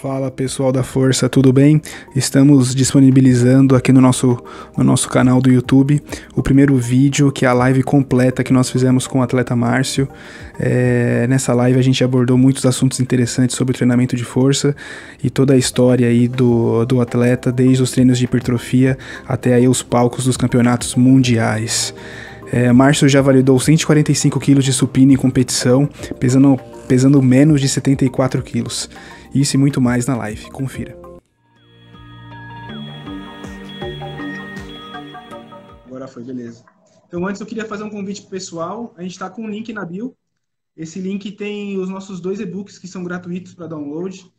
Fala pessoal da Força, tudo bem? Estamos disponibilizando aqui no nosso canal do YouTube o primeiro vídeo, que é a live completa que nós fizemos com o atleta Márcio. Nessa live a gente abordou muitos assuntos interessantes sobre o treinamento de força e toda a história aí do atleta, desde os treinos de hipertrofia até aí os palcos dos campeonatos mundiais. Márcio já validou 145 kg de supino em competição, pesando menos de 74 quilos. Isso e muito mais na live. Confira. Agora foi, beleza. Então, antes eu queria fazer um convite pro pessoal. A gente está com um link na bio. Esse link tem os nossos 2 e-books que são gratuitos para download.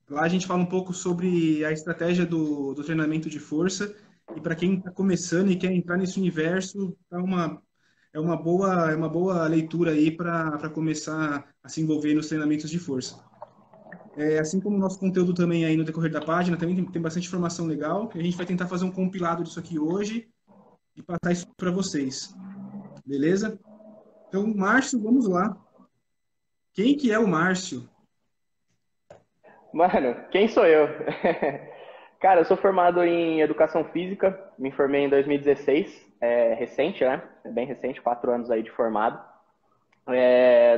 Lá a gente fala um pouco sobre a estratégia do treinamento de força. E para quem está começando e quer entrar nesse universo, é uma boa leitura aí para começar a se envolver nos treinamentos de força. Assim como o nosso conteúdo também aí no decorrer da página, também tem bastante informação legal. A gente vai tentar fazer um compilado disso aqui hoje e passar isso para vocês. Beleza? Então, Márcio, vamos lá. Quem que é o Márcio? Mano, quem sou eu? Cara, eu sou formado em Educação Física, me formei em 2016, recente, né? É bem recente, 4 anos aí de formado.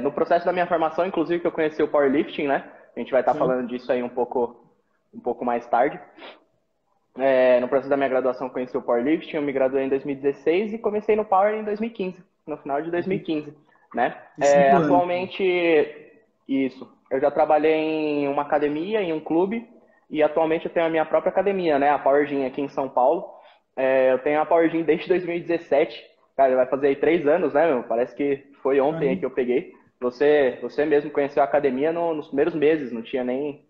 No processo da minha formação, inclusive, que eu conheci o powerlifting, né? A gente vai estar falando disso aí um pouco mais tarde. No processo da minha graduação, eu conheci o powerlifting, eu me graduei em 2016 e comecei no power em 2015, no final de 2015, né? 5 anos. Atualmente, isso. Eu já trabalhei em uma academia, em um clube, e atualmente eu tenho a minha própria academia, né? A Power Gym aqui em São Paulo. Eu tenho a Power Gym desde 2017. Cara, vai fazer aí 3 anos, né, meu? Parece que foi ontem aí que eu peguei. Você mesmo conheceu a academia nos primeiros meses, não tinha nem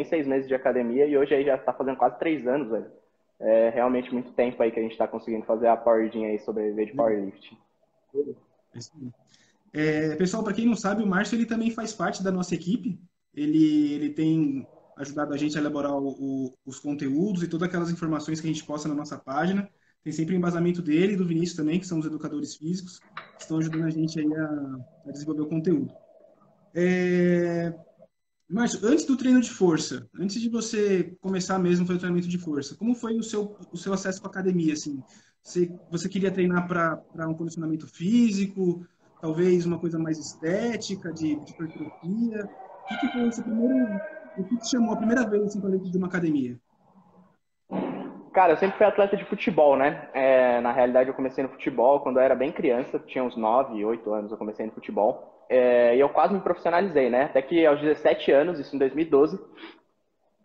6 meses de academia, e hoje aí já tá fazendo quase 3 anos, velho. É realmente muito tempo aí que a gente tá conseguindo fazer a Power Gym aí, sobreviver de powerlifting. Pessoal, para quem não sabe, o Márcio ele também faz parte da nossa equipe. Ele tem ajudado a gente a elaborar os conteúdos e todas aquelas informações que a gente posta na nossa página. Tem sempre o embasamento dele e do Vinícius também, que são os educadores físicos, que estão ajudando a gente aí a desenvolver o conteúdo. Márcio, antes do treino de força, antes de você começar mesmo a fazer o treinamento de força, como foi o seu acesso à academia? Assim, você queria treinar para um condicionamento físico, talvez uma coisa mais estética, de hipertrofia? O que foi o que te chamou a primeira vez assim, para dentro de uma academia? Cara, eu sempre fui atleta de futebol, né? Na realidade, eu comecei no futebol quando eu era bem criança, tinha uns 9, 8 anos eu comecei no futebol. E eu quase me profissionalizei, né? Até que aos 17 anos, isso em 2012,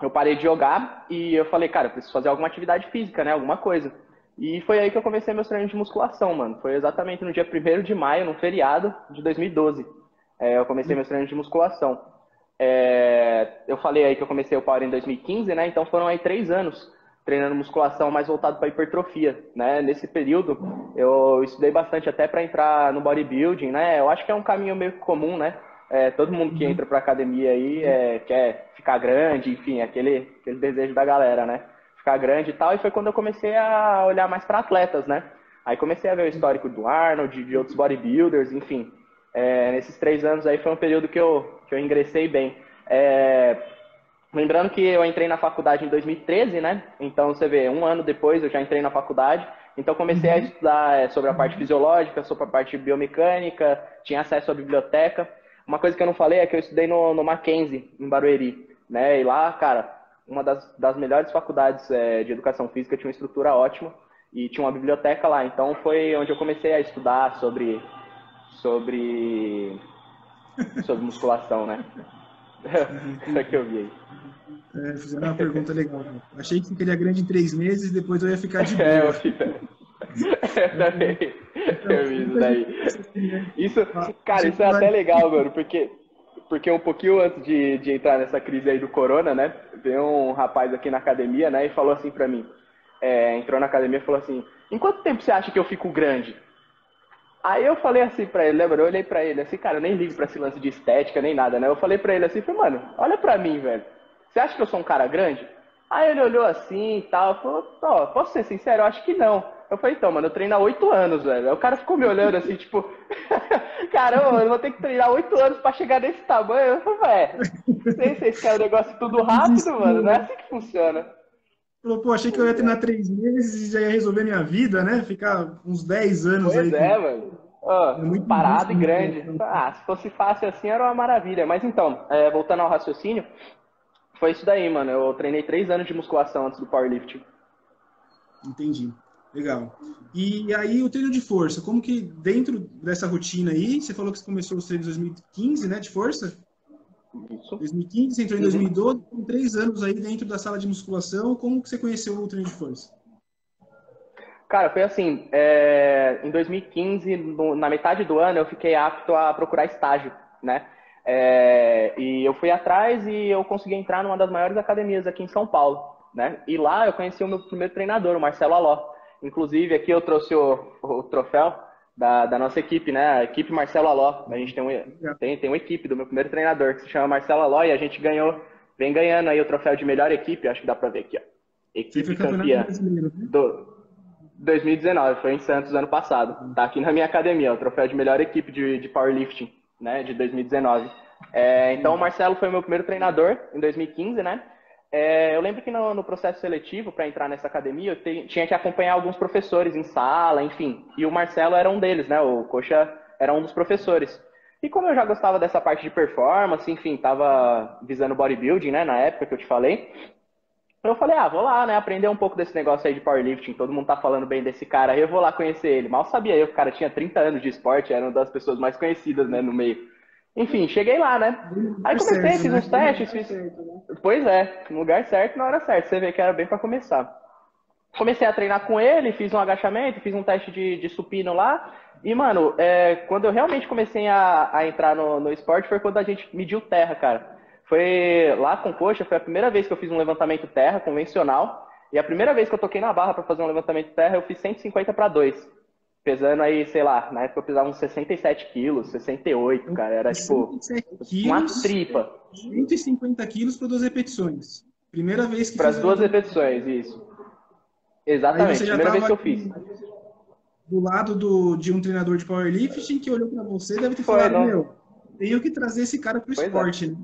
eu parei de jogar e eu falei, cara, eu preciso fazer alguma atividade física, né? Alguma coisa. E foi aí que eu comecei meus treinos de musculação, mano. Foi exatamente no dia 1º de maio, no feriado de 2012. Eu comecei meus treinos de musculação. Eu falei aí que eu comecei o Power em 2015, né? Então foram aí 3 anos treinando musculação mais voltado para hipertrofia, né? Nesse período eu estudei bastante até para entrar no bodybuilding, né? Eu acho que é um caminho meio comum, né? Todo mundo que entra para academia aí quer ficar grande, enfim, aquele desejo da galera, né? Ficar grande e tal. E foi quando eu comecei a olhar mais para atletas, né? Aí comecei a ver o histórico do Arnold, de outros bodybuilders, enfim. Nesses 3 anos aí foi um período que eu ingressei bem. Lembrando que eu entrei na faculdade em 2013, né? Então, você vê, 1 ano depois eu já entrei na faculdade. Então, comecei a estudar sobre a parte fisiológica, sobre a parte biomecânica, tinha acesso à biblioteca. Uma coisa que eu não falei é que eu estudei no Mackenzie, em Barueri, né? E lá, cara, uma das melhores faculdades de educação física, tinha uma estrutura ótima e tinha uma biblioteca lá. Então, foi onde eu comecei a estudar sobre, sobre musculação, né? Foi que eu vi aí. Fizeram uma pergunta legal, né? Achei que ficaria grande em 3 meses, depois eu ia ficar de Eu boa. fico. Eu também. Então, Eu vi isso muita gente daí. pensa assim, né? Isso, A cara, gente isso é vai. até legal, mano, porque um pouquinho antes de entrar nessa crise aí do corona, né? Veio um rapaz aqui na academia, né? E falou assim pra mim. Entrou na academia e falou assim: em quanto tempo você acha que eu fico grande? Aí eu falei assim pra ele, lembra? Eu olhei pra ele assim, cara, eu nem ligo pra esse lance de estética nem nada, né? Eu falei pra ele assim, falei, mano, olha pra mim, velho. Você acha que eu sou um cara grande? Aí ele olhou assim e tal, falou, ó, posso ser sincero? Eu acho que não. Eu falei, então, mano, eu treino há 8 anos, velho. Aí o cara ficou me olhando assim, tipo. Caramba, eu vou ter que treinar 8 anos pra chegar nesse tamanho. Eu falei, sei se vocês querem o negócio tudo rápido, mano. Não é assim que funciona. Falou, pô, achei que eu ia treinar 3 meses e já ia resolver minha vida, né? Ficar uns 10 anos Pois aí é, com. mano. É Ó, muito parado injusto, e grande. né? Ah, se fosse fácil assim era uma maravilha. Mas então, voltando ao raciocínio, foi isso daí, mano. Eu treinei 3 anos de musculação antes do powerlifting. Entendi. Legal. E aí, o treino de força, como que dentro dessa rotina aí, você falou que você começou os treinos em 2015, né, de força? Isso. 2015, você entrou em Uhum. 2012, com 3 anos aí dentro da sala de musculação, como que você conheceu o treino de força? Cara, foi assim, em 2015, na metade do ano, eu fiquei apto a procurar estágio, né? E eu fui atrás e eu consegui entrar numa das maiores academias aqui em São Paulo, né? E lá eu conheci o meu primeiro treinador, o Marcelo Aló. Inclusive, aqui eu trouxe o troféu da nossa equipe, né? A equipe Marcelo Aló. A gente tem uma equipe do meu primeiro treinador que se chama Marcelo Aló e a gente vem ganhando aí o troféu de melhor equipe, acho que dá pra ver aqui, ó. Você foi Equipe campeonato campeã brasileiro, né? do 2019, foi em Santos ano passado. Tá aqui na minha academia, o troféu de melhor equipe de powerlifting, né, de 2019. Então o Marcelo foi meu primeiro treinador em 2015, né? Eu lembro que no processo seletivo para entrar nessa academia eu tinha que acompanhar alguns professores em sala, enfim. E o Marcelo era um deles, né? O Coxa era um dos professores. E como eu já gostava dessa parte de performance, enfim, tava visando bodybuilding, né, na época que eu te falei, eu falei, vou lá, né, aprender um pouco desse negócio aí de powerlifting, todo mundo tá falando bem desse cara aí, eu vou lá conhecer ele. Mal sabia eu que o cara tinha 30 anos de esporte, era uma das pessoas mais conhecidas, né, no meio. Enfim, cheguei lá, né. No Aí lugar comecei, certo, fiz né? uns testes, Pois é, no lugar certo, na hora certa, você vê que era bem pra começar. Comecei a treinar com ele, fiz um agachamento, fiz um teste de supino lá. E, mano, quando eu realmente comecei a entrar no esporte foi quando a gente mediu terra, cara. Foi lá com coxa, foi a primeira vez que eu fiz um levantamento terra convencional. E a primeira vez que eu toquei na barra para fazer um levantamento terra, eu fiz 150 para 2. Pesando aí, sei lá, na época eu pesava uns 67 quilos, 68, cara. Era tipo 67 uma quilos, tripa 150 quilos para 2 repetições. Primeira vez que para fez as o duas levantamento. repetições, isso. Aí você Exatamente, já primeira vez estava que eu fiz. do lado de um treinador de powerlifting que olhou para você e deve ter Foi, falado, não? meu, tenho que trazer esse cara pro Pois é. esporte, né?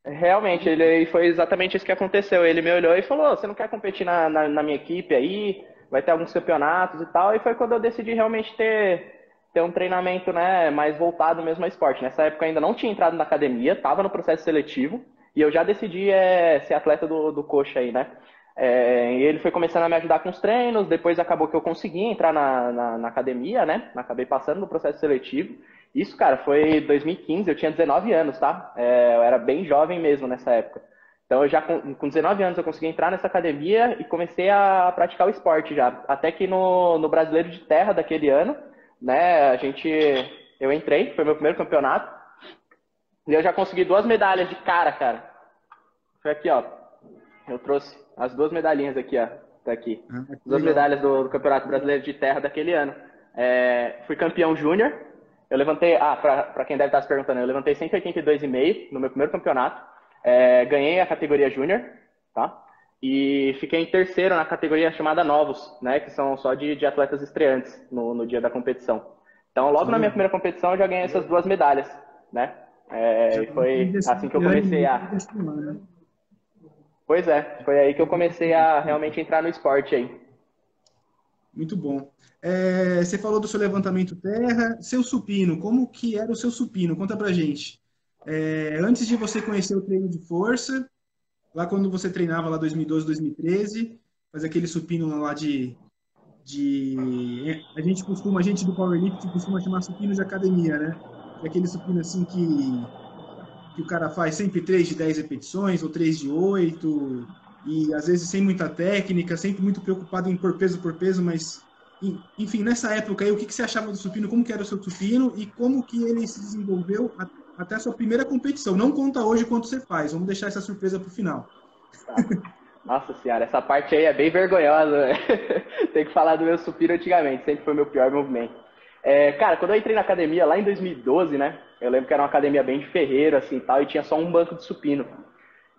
Realmente, ele foi exatamente isso que aconteceu. Ele me olhou e falou: você não quer competir na minha equipe aí? Vai ter alguns campeonatos e tal. E foi quando eu decidi realmente ter um treinamento, né, mais voltado mesmo ao esporte. Nessa época eu ainda não tinha entrado na academia, estava no processo seletivo e eu já decidi ser atleta do coxa aí, né? E ele foi começando a me ajudar com os treinos. Depois acabou que eu consegui entrar na academia, né? Acabei passando no processo seletivo. Isso, cara, foi 2015, eu tinha 19 anos, tá? Eu era bem jovem mesmo nessa época. Então, eu já com 19 anos eu consegui entrar nessa academia e comecei a praticar o esporte já. Até que no Brasileiro de Terra daquele ano, né, eu entrei, foi meu primeiro campeonato, e eu já consegui 2 medalhas de cara. Foi aqui, ó. Eu trouxe as 2 medalhinhas aqui, ó. Tá aqui. Ah, que 2 medalhas legal. do Campeonato Brasileiro de Terra daquele ano. Fui campeão júnior. Eu levantei, pra quem deve estar se perguntando, eu levantei 182,5 no meu primeiro campeonato. Ganhei a categoria júnior, tá? E fiquei em terceiro na categoria chamada Novos, né? Que são só de atletas estreantes no dia da competição. Então, logo na minha Olha, primeira competição, eu já ganhei essas 2 medalhas, né? já E estava foi assim que eu de ânimo comecei aí para a. continuar, né? Pois é, foi aí que eu comecei a realmente entrar no esporte aí. Muito bom. Você falou do seu levantamento terra, seu supino, como que era o seu supino? Conta pra gente. Antes de você conhecer o treino de força, lá quando você treinava lá 2012, 2013, fazia aquele supino lá a gente do powerlifting costuma chamar supino de academia, né? Que é aquele supino assim que o cara faz sempre 3 de 10 repetições ou 3 de 8 e às vezes sem muita técnica, sempre muito preocupado em por peso, mas enfim, nessa época aí, o que você achava do supino, como que era o seu supino e como que ele se desenvolveu até a sua primeira competição? Não conta hoje quanto você faz, vamos deixar essa surpresa para o final. Tá. Nossa senhora, essa parte aí é bem vergonhosa. Tem que falar do meu supino antigamente, sempre foi meu pior movimento. Cara, quando eu entrei na academia lá em 2012, né? Eu lembro que era uma academia bem de ferreiro, assim, tal, e tinha só um banco de supino.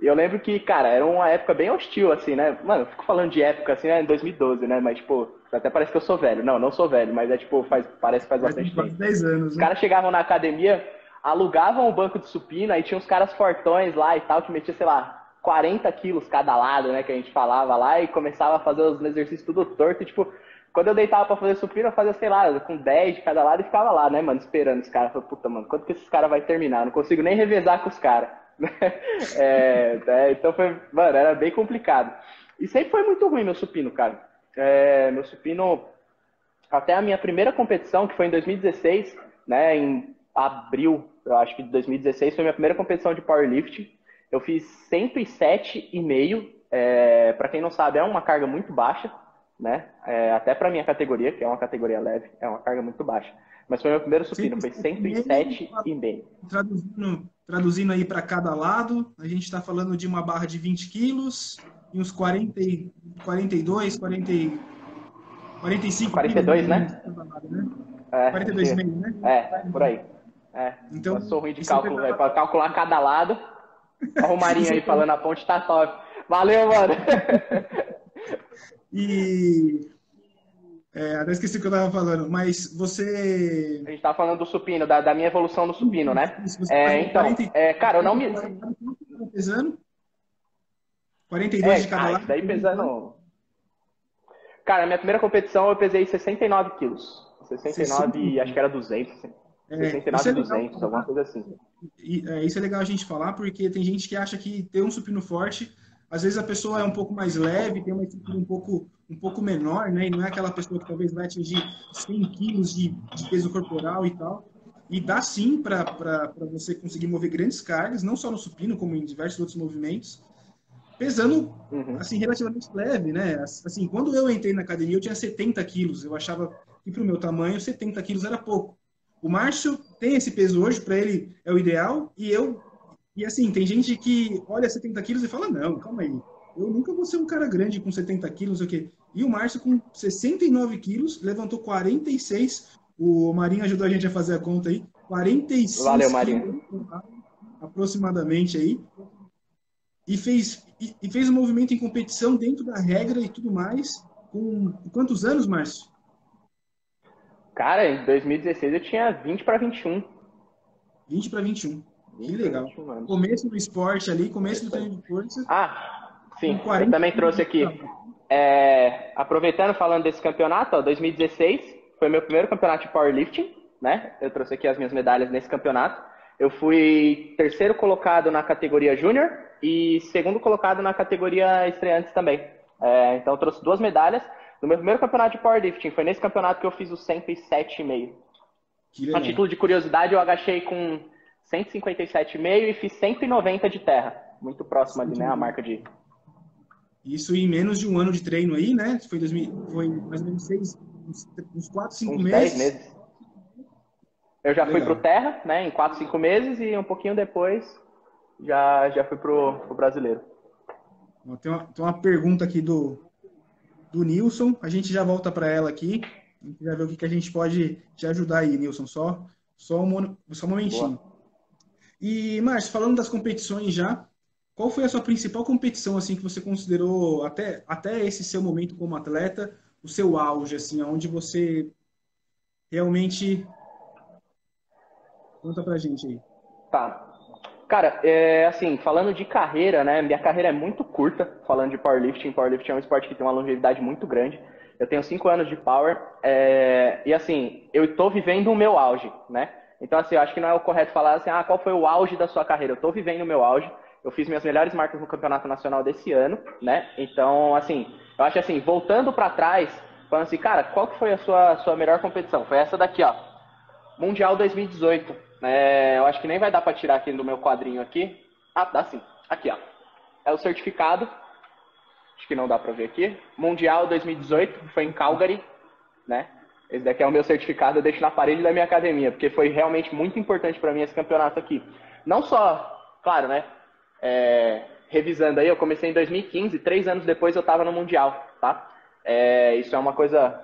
E eu lembro que, cara, era uma época bem hostil, assim, né? Mano, eu fico falando de época, assim, né, em 2012, né? Mas, tipo, Até parece que eu sou velho. Não, não sou velho, mas é tipo, parece que faz bastante tempo. 10 anos, Os né? caras chegavam na academia, alugavam o banco de supino, aí tinha uns caras fortões lá e tal, que metiam, sei lá, 40 quilos cada lado, né, que a gente falava lá, e começava a fazer os exercícios tudo torto, e tipo, quando eu deitava pra fazer supino, eu fazia, sei lá, com 10 de cada lado e ficava lá, né, mano, esperando os caras. Falei, puta, mano, quando que esses caras vai terminar? Eu não consigo nem revezar com os caras. Então foi, mano, era bem complicado. E sempre foi muito ruim meu supino, cara. Meu supino, até a minha primeira competição, que foi em 2016, né, em abril, eu acho que de 2016, foi a minha primeira competição de powerlifting. Eu fiz 107,5. Para quem não sabe, é uma carga muito baixa, né? Até para minha categoria, que é uma categoria leve, é uma carga muito baixa. Mas foi meu primeiro supino, foi 107,5. Traduzindo aí para cada lado, a gente está falando de uma barra de 20 quilos e uns 42, 45 42, quilos, né? Lado, né? 42,5, né? Por aí. Então, eu sou ruim de cálculo, velho. Para calcular cada lado. Olha o Marinho aí falando, a ponte tá top. Valeu, mano. Até esqueci o que eu tava falando, mas você... A gente tava falando do supino, da minha evolução no supino, né? Cara, eu não me... Pesando? 42 de cada lado? Daí pesando... Cara, na minha primeira competição eu pesei 69 quilos. 69, acho que era 200. 69 e 200, alguma coisa assim. Isso é legal a gente falar, porque tem gente que acha que ter um supino forte, às vezes a pessoa é um pouco mais leve, tem uma estrutura um pouco menor, né? E não é aquela pessoa que talvez vai atingir 100 quilos de peso corporal e tal. E dá sim para você conseguir mover grandes cargas, não só no supino, como em diversos outros movimentos, pesando, assim, relativamente leve, né? Assim, quando eu entrei na academia, eu tinha 70 quilos. Eu achava que para o meu tamanho, 70 quilos era pouco. O Márcio tem esse peso hoje, para ele é o ideal, e assim, tem gente que olha 70 quilos e fala, não, calma aí, eu nunca vou ser um cara grande com 70 quilos, o quê? E o Márcio com 69 quilos, levantou 46, o Marinho ajudou a gente a fazer a conta aí, 46 Valeu, Marinho. quilos, aproximadamente aí, e fez um movimento em competição dentro da regra e tudo mais, com quantos anos, Márcio? Cara, em 2016 eu tinha 20 para 21. 20 para 21. Que legal. Começo do esporte ali, começo do treino de força. Sim. Eu também trouxe aqui. Aproveitando, falando desse campeonato, 2016 foi meu primeiro campeonato de powerlifting, né? Eu trouxe aqui as minhas medalhas nesse campeonato. Eu fui terceiro colocado na categoria júnior e segundo colocado na categoria estreantes também. Então eu trouxe 2 medalhas. No meu primeiro campeonato de powerlifting, foi nesse campeonato que eu fiz o 107,5. A título de curiosidade, eu agachei com 157,5 e fiz 190 de terra. Muito próximo ali, né? A marca de... Isso em menos de um ano de treino aí, né? Foi mais ou menos uns 4, 5 meses. 10 meses. Eu já fui pro terra, né? Em 4, 5 meses e um pouquinho depois já fui pro brasileiro. Tem uma pergunta aqui do Nilson. A gente já volta para ela aqui. A gente vai ver o que a gente pode te ajudar aí, Nilson. Só um momentinho. Boa. E, Márcio, falando das competições já, qual foi a sua principal competição assim que você considerou até esse seu momento como atleta, o seu auge, assim, onde você realmente... Conta pra gente aí. Tá. Cara, assim, falando de carreira, né? Minha carreira é muito curta, falando de powerlifting. Powerlifting é um esporte que tem uma longevidade muito grande. Eu tenho 5 anos de power e, assim, eu tô vivendo o meu auge, né? Então, assim, eu acho que não é o correto falar assim, qual foi o auge da sua carreira? Eu tô vivendo o meu auge. Eu fiz minhas melhores marcas no Campeonato Nacional desse ano, né? Então, assim, eu acho assim, voltando pra trás, falando assim, cara, qual que foi a sua melhor competição? Foi essa daqui, ó. Mundial 2018. Eu acho que nem vai dar para tirar aqui do meu quadrinho aqui. Dá sim. Aqui, ó. É o certificado. Acho que não dá para ver aqui. Mundial 2018, foi em Calgary, né? Esse daqui é o meu certificado, eu deixo na parede da minha academia, porque foi realmente muito importante para mim esse campeonato aqui. Não só, claro, né? Revisando aí, eu comecei em 2015, 3 anos depois eu estava no Mundial, tá? Isso é uma coisa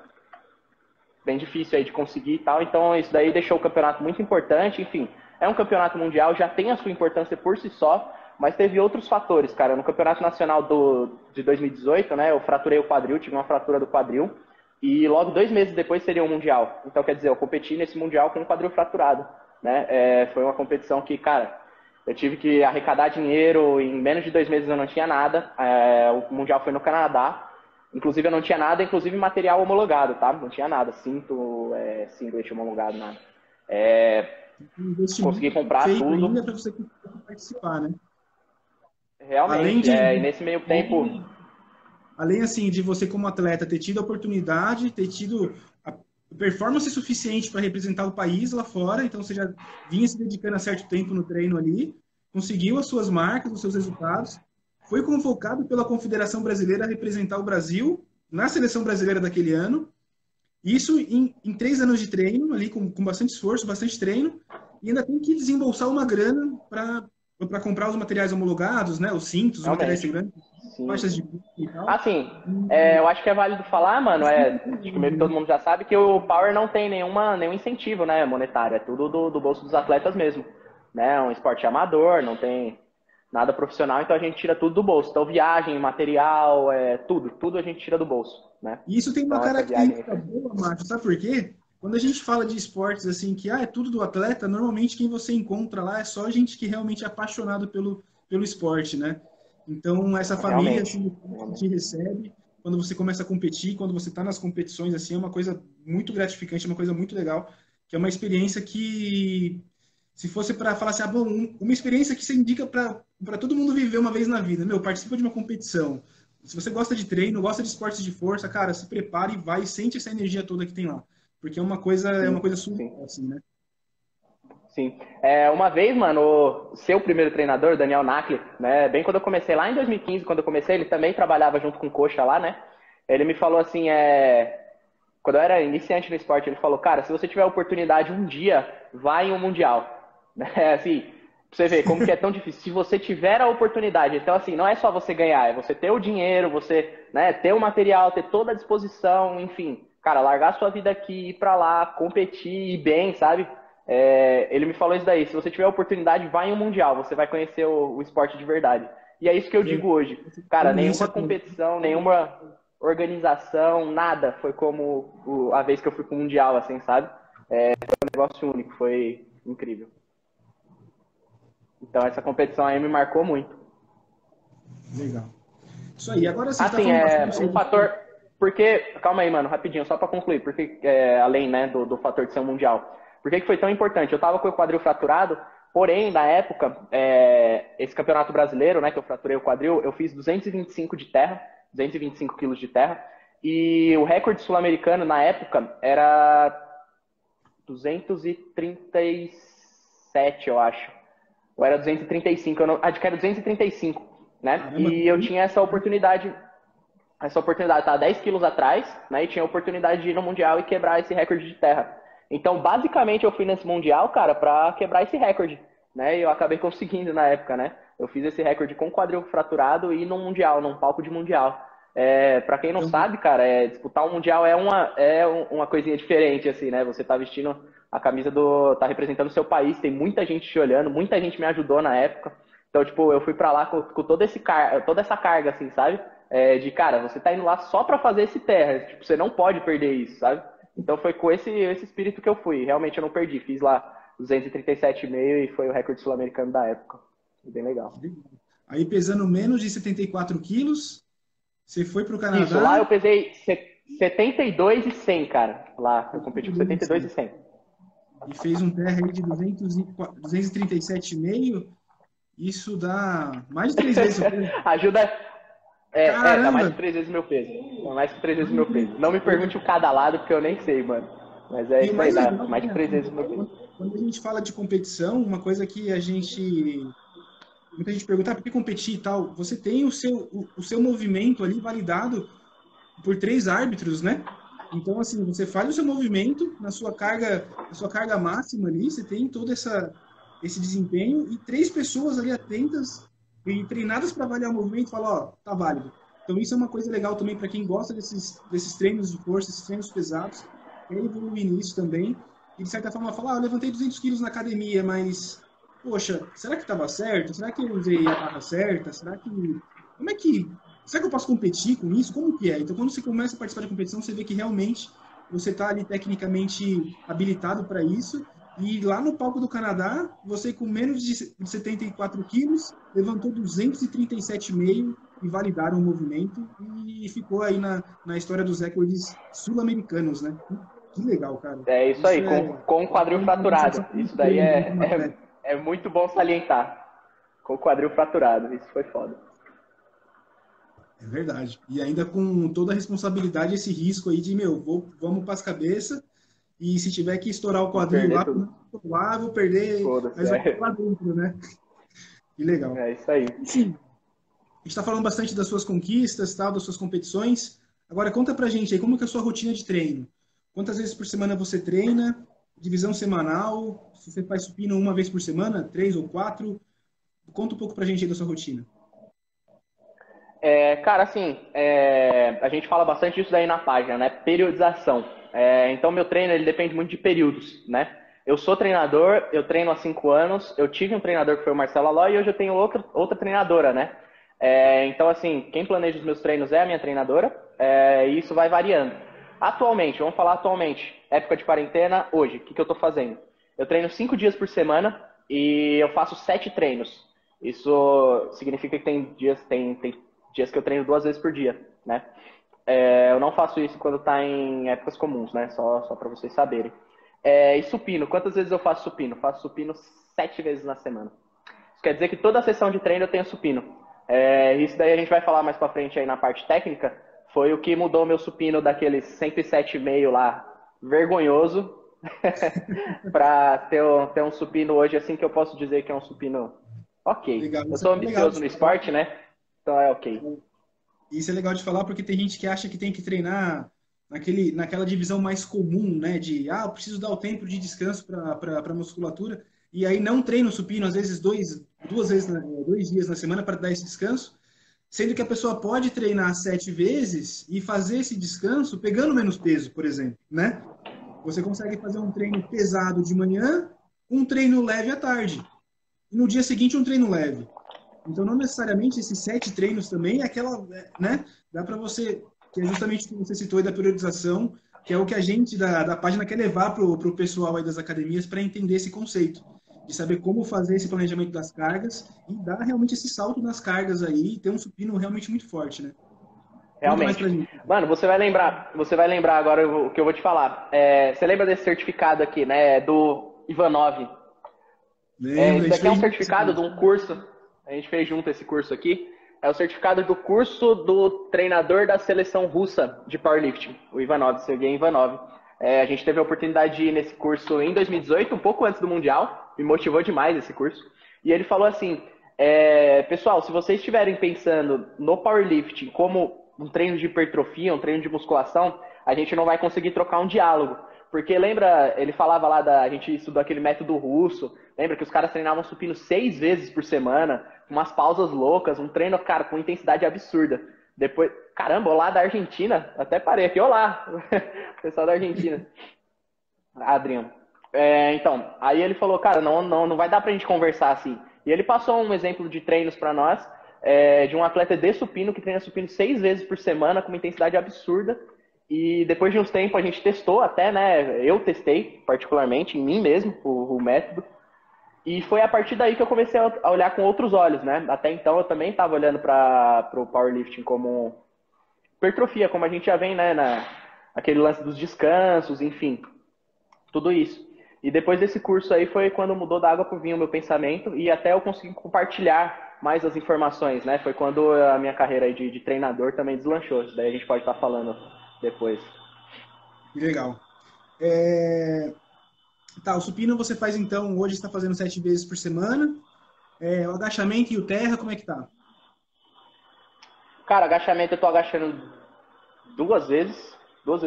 bem difícil aí de conseguir e tal, então isso daí deixou o campeonato muito importante, enfim, é um campeonato mundial, já tem a sua importância por si só, mas teve outros fatores, cara. No campeonato nacional de 2018, né, eu fraturei o quadril, tive uma fratura do quadril, e logo 2 meses depois seria o Mundial. Então, quer dizer, eu competi nesse Mundial com um quadril fraturado, né? Foi uma competição que, cara, eu tive que arrecadar dinheiro, em menos de 2 meses eu não tinha nada. O Mundial foi no Canadá, inclusive eu não tinha nada, inclusive material homologado, tá? Não tinha nada, cinto, singlet homologado, nada. Consegui comprar feito tudo. ainda para você participar, né? Realmente, e nesse meio tempo... Além, assim, de você como atleta ter tido a oportunidade, ter tido a performance suficiente para representar o país lá fora, então você já vinha se dedicando a certo tempo no treino ali, conseguiu as suas marcas, os seus resultados, foi convocado pela Confederação Brasileira a representar o Brasil na seleção brasileira daquele ano, isso em 3 anos de treino, ali com bastante esforço, bastante treino, e ainda tem que desembolsar uma grana para comprar os materiais homologados, né, os cintos, os materiais segurantes, faixas de e tal. Assim, eu acho que é válido falar, mano, acho que meio que todo mundo já sabe que o Power não tem nenhum incentivo, né, monetário, é tudo do bolso dos atletas mesmo, né, é um esporte amador, não tem nada profissional, então a gente tira tudo do bolso, então viagem, material, tudo a gente tira do bolso, né. E isso tem uma então, característica boa, Márcio, sabe por quê? Quando a gente fala de esportes assim, que é tudo do atleta, normalmente quem você encontra lá é só gente que realmente é apaixonado pelo esporte, né? Então, essa família assim, que te recebe, quando você começa a competir, quando você está nas competições, assim, é uma coisa muito gratificante, é uma coisa muito legal, que é uma experiência que, se fosse para falar assim, bom, uma experiência que você indica para todo mundo viver uma vez na vida, participa de uma competição. Se você gosta de treino, gosta de esportes de força, cara, se prepare e vai, sente essa energia toda que tem lá. Porque é uma coisa surreal, assim, né? Sim. Uma vez, mano, o seu primeiro treinador, Daniel Nakli, né, bem quando eu comecei lá em 2015, quando eu comecei, ele também trabalhava junto com o Coxa lá, né? Ele me falou assim, quando eu era iniciante no esporte, ele falou, cara, se você tiver a oportunidade um dia, vai em um Mundial. Assim, pra você ver como que é tão difícil. Se você tiver a oportunidade, então assim, não é só você ganhar, é você ter o dinheiro, você, né, ter o material, ter toda a disposição, enfim. Cara, largar sua vida aqui, ir pra lá, competir, ir bem, sabe? Ele me falou isso daí, se você tiver a oportunidade, vai em um Mundial, você vai conhecer o esporte de verdade. E é isso que eu digo hoje. Cara, nenhuma competição, nenhuma organização, nada foi como a vez que eu fui pro Mundial, assim, sabe? Foi um negócio único, foi incrível. Então essa competição aí me marcou muito. Legal. Isso aí, agora você assim, um fator... Porque, calma aí, mano, rapidinho, só pra concluir, porque além, né, do fator de ser um Mundial. Por que foi tão importante? Eu tava com o quadril fraturado, porém, na época, esse campeonato brasileiro, né, que eu fraturei o quadril, eu fiz 225 de terra, 225 quilos de terra, e o recorde sul-americano, na época, era 237, eu acho. Ou era 235, acho que era 235, né? E eu tinha essa oportunidade, tá 10 quilos atrás, né? E tinha a oportunidade de ir no Mundial e quebrar esse recorde de terra. Então, basicamente, eu fui nesse Mundial, cara, pra quebrar esse recorde, né? E eu acabei conseguindo na época, né? Eu fiz esse recorde com quadril fraturado e num Mundial, num palco de Mundial. Pra quem não sabe, cara, disputar um Mundial é uma coisinha diferente, assim, né? Você tá vestindo a camisa tá representando o seu país, tem muita gente te olhando, muita gente me ajudou na época. Então, tipo, eu fui pra lá com toda essa carga, assim, sabe? De, cara, você tá indo lá só pra fazer esse terra, tipo, você não pode perder isso, sabe? Então foi com esse espírito que eu fui. Realmente eu não perdi. Fiz lá 237,5 e foi o recorde sul-americano da época. Foi bem legal. Aí pesando menos de 74 quilos, você foi pro Canadá? Isso, lá eu pesei 72 e 100, cara. Lá eu competi com 72 e 100. E fez um terra aí de 237,5. Isso dá mais de 3 vezes o peso. Ajuda... dá mais de 3 vezes o meu peso. Dá mais de 3 vezes o meu peso. Não me pergunte o cada lado, porque eu nem sei, mano. Mas isso aí, dá mais de 3 vezes o meu peso. Quando a gente fala de competição, uma coisa que muita gente pergunta, por que competir e tal? Você tem o seu movimento ali validado por 3 árbitros, né? Então, assim, você faz o seu movimento na sua carga máxima ali, você tem todo esse desempenho e 3 pessoas ali atentas e treinadas para avaliar o movimento e falar, tá válido. Então isso é uma coisa legal também para quem gosta desses treinos de força, esses treinos pesados, quer evoluir nisso também, e de certa forma falar, eu levantei 200 quilos na academia, mas, poxa, será que estava certo? Será que eu usei a barra certa? Como é que será que eu posso competir com isso? Como que é? Então, quando você começa a participar de competição, você vê que realmente você está ali tecnicamente habilitado para isso. E lá no palco do Canadá, você com menos de 74 quilos, levantou 237,5 e validaram o movimento e ficou aí na história dos recordes sul-americanos, né? Que legal, cara. É isso Isso aí, é com o quadril uma fraturado. sensação Isso muito daí grande para um atleta. é muito bom salientar. Com o quadril fraturado, isso foi foda. É verdade. E ainda com toda a responsabilidade, esse risco aí de, vamos para as cabeças, e se tiver que estourar o E quadril perder lá, tudo. vou perder, Foda-se. mas vai lá dentro, né? Que legal. É isso aí. Sim, a gente está falando bastante das suas conquistas, tal, das suas competições. Agora conta pra gente aí, como que é a sua rotina de treino? Quantas vezes por semana você treina? Divisão semanal? Se você faz supino uma vez por semana, 3 ou 4? Conta um pouco pra gente aí da sua rotina. Cara, assim, a gente fala bastante disso daí na página, né? Periodização. Então, meu treino, ele depende muito de períodos, né? Eu sou treinador, eu treino há 5 anos, eu tive um treinador que foi o Marcelo Aloy e hoje eu tenho outra treinadora, né? Então, assim, quem planeja os meus treinos é a minha treinadora, e isso vai variando. Atualmente, vamos falar atualmente, época de quarentena, hoje, o que eu tô fazendo? Eu treino 5 dias por semana e eu faço 7 treinos. Isso significa que tem dias que eu treino 2 vezes por dia, né? Eu não faço isso quando tá em épocas comuns, né? Só para vocês saberem. E supino, quantas vezes eu faço supino? Faço supino 7 vezes na semana. Isso quer dizer que toda sessão de treino eu tenho supino. Isso daí a gente vai falar mais pra frente aí na parte técnica. Foi o que mudou meu supino daqueles 107,5 lá, vergonhoso, pra ter um supino hoje, assim, que eu posso dizer que é um supino ok. Legal, Eu isso sou é legal ambicioso de no falar. esporte, né? Então é ok. Isso é legal de falar porque tem gente que acha que tem que treinar naquela divisão mais comum, né? De, eu preciso dar o tempo de descanso para a musculatura. E aí não treina o supino, às vezes 2 dias na semana para dar esse descanso. Sendo que a pessoa pode treinar 7 vezes e fazer esse descanso pegando menos peso, por exemplo, né? Você consegue fazer um treino pesado de manhã, um treino leve à tarde. E no dia seguinte, um treino leve. Então, não necessariamente esses 7 treinos também é aquela, né? Dá para você, que é justamente o que você citou aí da periodização, que é o que a gente da página quer levar para o pessoal aí das academias para entender esse conceito, de saber como fazer esse planejamento das cargas e dar realmente esse salto nas cargas aí e ter um supino realmente muito forte, né? Conta mais Realmente. pra gente. Mano, você vai lembrar agora o que eu vou te falar. Você lembra desse certificado aqui, né? Do Ivanov. Lembra, a Isso gente daqui é um fez junto esse certificado de curso. um curso. A gente fez junto esse curso aqui. É o certificado do curso do treinador da seleção russa de powerlifting, o Ivanov, Sergei Ivanov. A gente teve a oportunidade de ir nesse curso em 2018, um pouco antes do Mundial. Me motivou demais esse curso. E ele falou assim: pessoal, se vocês estiverem pensando no powerlifting como um treino de hipertrofia, um treino de musculação, a gente não vai conseguir trocar um diálogo. Porque lembra, ele falava lá a gente estudou aquele método russo, lembra que os caras treinavam supino 6 vezes por semana, umas pausas loucas, um treino, cara, com intensidade absurda. Depois, caramba, olá da Argentina, até parei aqui, olá, pessoal da Argentina, Adriano. Então, aí ele falou, cara, não vai dar pra gente conversar assim. E ele passou um exemplo de treinos pra nós, de um atleta de supino que treina supino 6 vezes por semana com uma intensidade absurda. E depois de uns tempos a gente testou até, né? Eu testei particularmente em mim mesmo o método. E foi a partir daí que eu comecei a olhar com outros olhos, né? Até então eu também estava olhando para o powerlifting como hipertrofia, como a gente já vem, né? Aquele lance dos descansos, enfim, tudo isso. E depois desse curso aí foi quando mudou da água pro vinho o meu pensamento e até eu consegui compartilhar mais as informações, né? Foi quando a minha carreira aí de treinador também deslanchou. Isso daí a gente pode estar falando depois. Que legal. Tá, o supino você faz então, hoje está fazendo 7 vezes por semana. O agachamento e o terra, como é que tá? Cara, agachamento eu tô agachando 2 vezes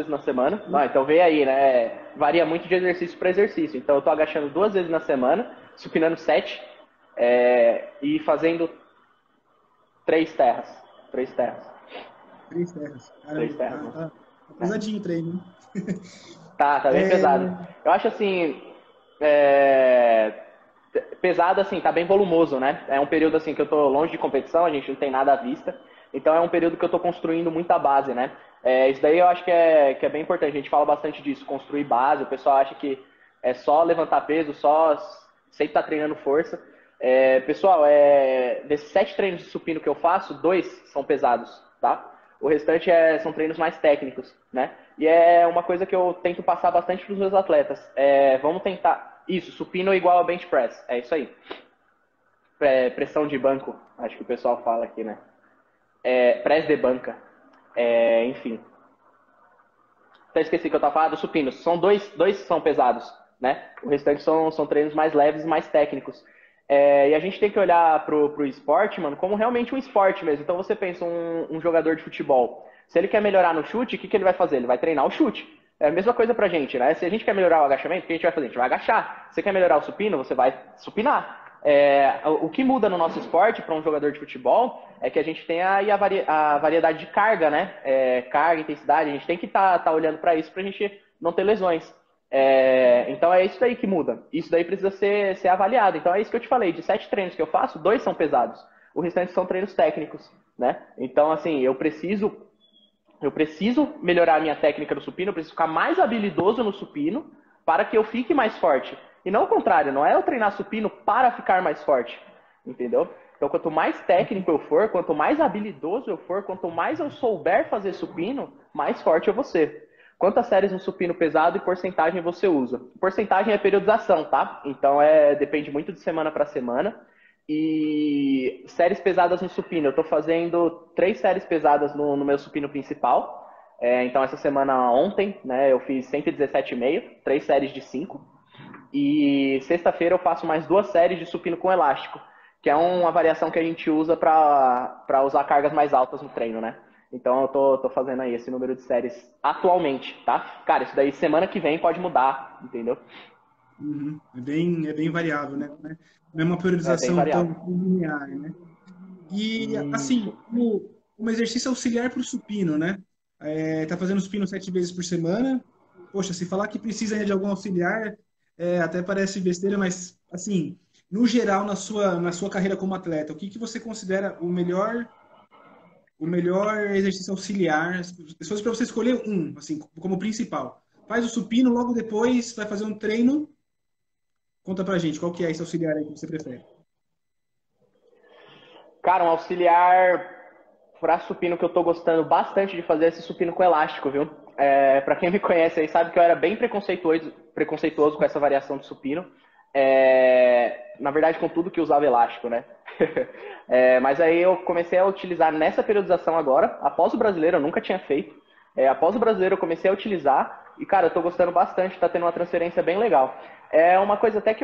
na semana. Então vem aí, né? Varia muito de exercício para exercício. Então eu tô agachando 2 vezes na semana, supinando 7 e fazendo 3 terras. 3 terras. 3 terras. Três Caramba, terras, tá, né? tá, tá pesadinho o treino, hein? Tá bem pesado. Eu acho assim, pesado assim, tá bem volumoso, né? É um período assim que eu tô longe de competição, a gente não tem nada à vista. Então é um período que eu estou construindo muita base, né? Isso daí eu acho que é bem importante. A gente fala bastante disso, construir base. O pessoal acha que é só levantar peso, só sempre tá treinando força. Pessoal, desses 7 treinos de supino que eu faço, 2 são pesados, tá? O restante são treinos mais técnicos, né? E é uma coisa que eu tento passar bastante para os meus atletas. Vamos tentar... Isso, supino igual a bench press. É isso aí. Pressão de banco, acho que o pessoal fala aqui, né? Press de banca. Enfim. Até esqueci que eu estava falando dos supinos. São dois são pesados, né? O restante são treinos mais leves e mais técnicos. E a gente tem que olhar pro esporte, mano, como realmente um esporte mesmo. Então você pensa um jogador de futebol. Se ele quer melhorar no chute, o que ele vai fazer? Ele vai treinar o chute. É a mesma coisa pra gente, né? Se a gente quer melhorar o agachamento, o que a gente vai fazer? A gente vai agachar. Se você quer melhorar o supino, você vai supinar. O que muda no nosso esporte para um jogador de futebol é que a gente tem aí a variedade de carga, né? Carga, intensidade, a gente tem que tá olhando para isso para a gente não ter lesões. Então é isso daí que muda. Isso daí precisa ser avaliado. Então é isso que eu te falei, de 7 treinos que eu faço, 2 são pesados. O restante são treinos técnicos, né? Então, assim, eu preciso melhorar a minha técnica no supino, eu preciso ficar mais habilidoso no supino para que eu fique mais forte. E não o contrário, não é eu treinar supino para ficar mais forte, entendeu? Então, quanto mais técnico eu for, quanto mais habilidoso eu for, quanto mais eu souber fazer supino, mais forte eu vou ser. Quantas séries no supino pesado e porcentagem você usa? Porcentagem é periodização, tá? Então, depende muito de semana para semana. E séries pesadas no supino, eu tô fazendo 3 séries pesadas no meu supino principal. Então, essa semana ontem, né, eu fiz 117,5, 3 séries de 5. E sexta-feira eu faço mais 2 séries de supino com elástico, que é uma variação que a gente usa para usar cargas mais altas no treino, né? Então eu tô fazendo aí esse número de séries atualmente, tá? Cara, isso daí semana que vem pode mudar, entendeu? Uhum. É bem variável, né? Não é uma periodização tão linear, né? E, assim, como exercício auxiliar para o supino, né? Tá fazendo supino 7 vezes por semana. Poxa, se falar que precisa de algum auxiliar, até parece besteira, mas, assim, no geral, na sua carreira como atleta, o que você considera o melhor exercício auxiliar? Se fosse para você escolher um, assim, como principal. Faz o supino, logo depois vai fazer um treino. Conta pra gente, qual que é esse auxiliar aí que você prefere? Cara, um auxiliar para supino que eu tô gostando bastante de fazer é esse supino com elástico, viu? Para quem me conhece aí sabe que eu era bem preconceituoso com essa variação de supino. Na verdade, com tudo que usava elástico, né? Mas aí eu comecei a utilizar nessa periodização agora, após o brasileiro, eu nunca tinha feito. Após o brasileiro eu comecei a utilizar e, cara, eu tô gostando bastante, tá tendo uma transferência bem legal. É uma coisa até que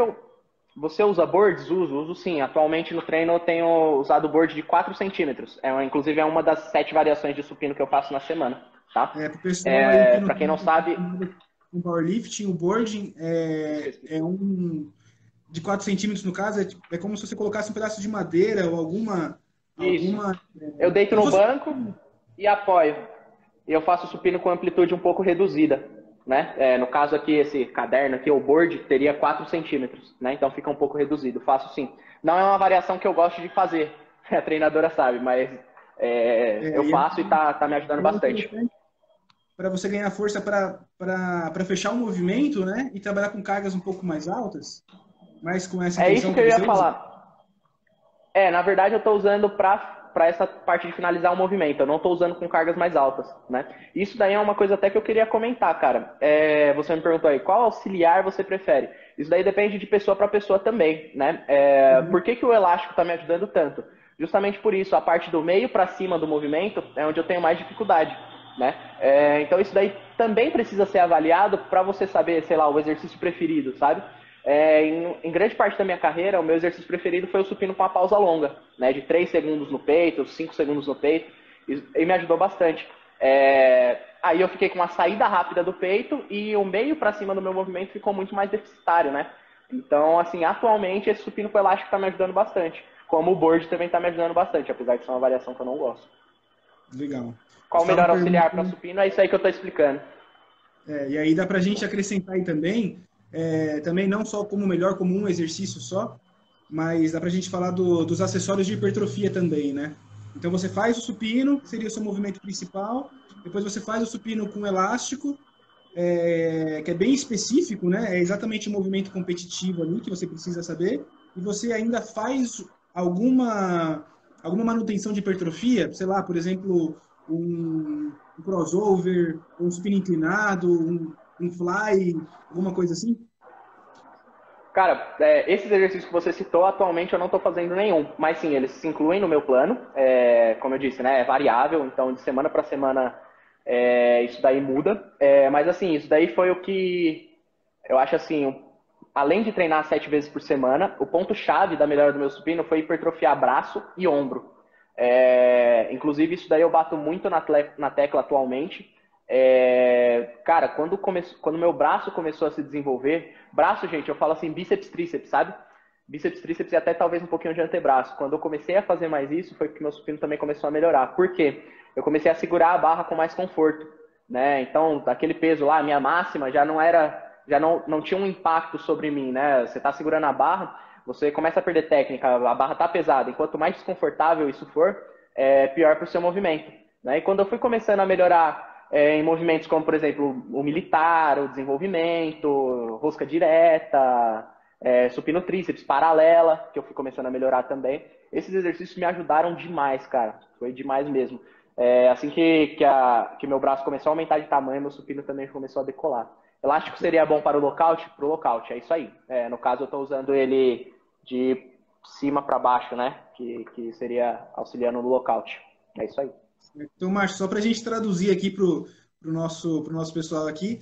Você usa boards? Uso sim. Atualmente no treino eu tenho usado board de 4 centímetros. Inclusive é uma das 7 variações de supino que eu faço na semana, tá? Pro pessoal aí pra quem não sabe... O powerlifting, o boarding é um de 4 centímetros no caso, é como se você colocasse um pedaço de madeira ou alguma... Eu deito no banco e apoio. E eu faço supino com amplitude um pouco reduzida, né? No caso aqui, esse caderno aqui, o board, teria 4 centímetros, né? Então fica um pouco reduzido. Faço sim. Não é uma variação que eu gosto de fazer, a treinadora sabe, mas eu faço e tá me ajudando bastante. Para você ganhar força para fechar o movimento, né? E trabalhar com cargas um pouco mais altas, mas com essa isso que eu ia falar. Na verdade eu estou usando para essa parte de finalizar o movimento. Eu não estou usando com cargas mais altas, né? Isso daí é uma coisa até que eu queria comentar, cara. Você me perguntou aí, qual auxiliar você prefere? Isso daí depende de pessoa para pessoa também, né? Por que o elástico está me ajudando tanto? Justamente por isso, a parte do meio para cima do movimento é onde eu tenho mais dificuldade, né? Então isso daí também precisa ser avaliado para você saber, sei lá, o exercício preferido, sabe? Em grande parte da minha carreira, o meu exercício preferido foi o supino com a pausa longa, né, de 3 segundos no peito, 5 segundos no peito, e me ajudou bastante. Aí eu fiquei com uma saída rápida do peito e o meio para cima do meu movimento ficou muito mais deficitário, né? Então, assim, atualmente esse supino com elástico está me ajudando bastante, como o board também está me ajudando bastante, apesar de ser uma variação que eu não gosto. Legal. Qual o melhor auxiliar para supino? É isso aí que eu estou explicando. E aí dá para a gente acrescentar aí também não só como melhor, como um exercício só, mas dá pra gente falar dos acessórios de hipertrofia também, né? Então você faz o supino, que seria o seu movimento principal, depois você faz o supino com elástico, que é bem específico, né? É exatamente o movimento competitivo ali que você precisa saber, e você ainda faz alguma manutenção de hipertrofia, sei lá, por exemplo, um crossover, um supino inclinado, um fly, alguma coisa assim? Cara, esses exercícios que você citou, atualmente eu não estou fazendo nenhum, mas sim, eles se incluem no meu plano. Como eu disse, né, é variável, então de semana para semana isso daí muda. Mas assim, isso daí foi o que eu acho assim, além de treinar 7 vezes por semana, o ponto-chave da melhora do meu supino foi hipertrofiar braço e ombro. Inclusive, isso daí eu bato muito na tecla atualmente. Cara, quando meu braço começou a se desenvolver, braço, gente, eu falo assim, bíceps, tríceps, sabe? Bíceps, tríceps e até talvez um pouquinho de antebraço. Quando eu comecei a fazer mais isso, foi porque meu supino também começou a melhorar. Por quê? Eu comecei a segurar a barra com mais conforto, né? Então, aquele peso lá, minha máxima, já não tinha um impacto sobre mim, né? Você tá segurando a barra, você começa a perder técnica, a barra tá pesada. E quanto mais desconfortável isso for, pior para o seu movimento, né? E quando eu fui começando a melhorar em movimentos como, por exemplo, o militar, o desenvolvimento, rosca direta, supino tríceps, paralela, que eu fui começando a melhorar também. Esses exercícios me ajudaram demais, cara. Foi demais mesmo. Assim que meu braço começou a aumentar de tamanho, meu supino também começou a decolar. Elástico seria bom para o lockout? Para o lockout, é isso aí. No caso, eu estou usando ele de cima para baixo, né? Que seria auxiliando no lockout. É isso aí. Então, Márcio, só para a gente traduzir aqui para o nosso pessoal aqui,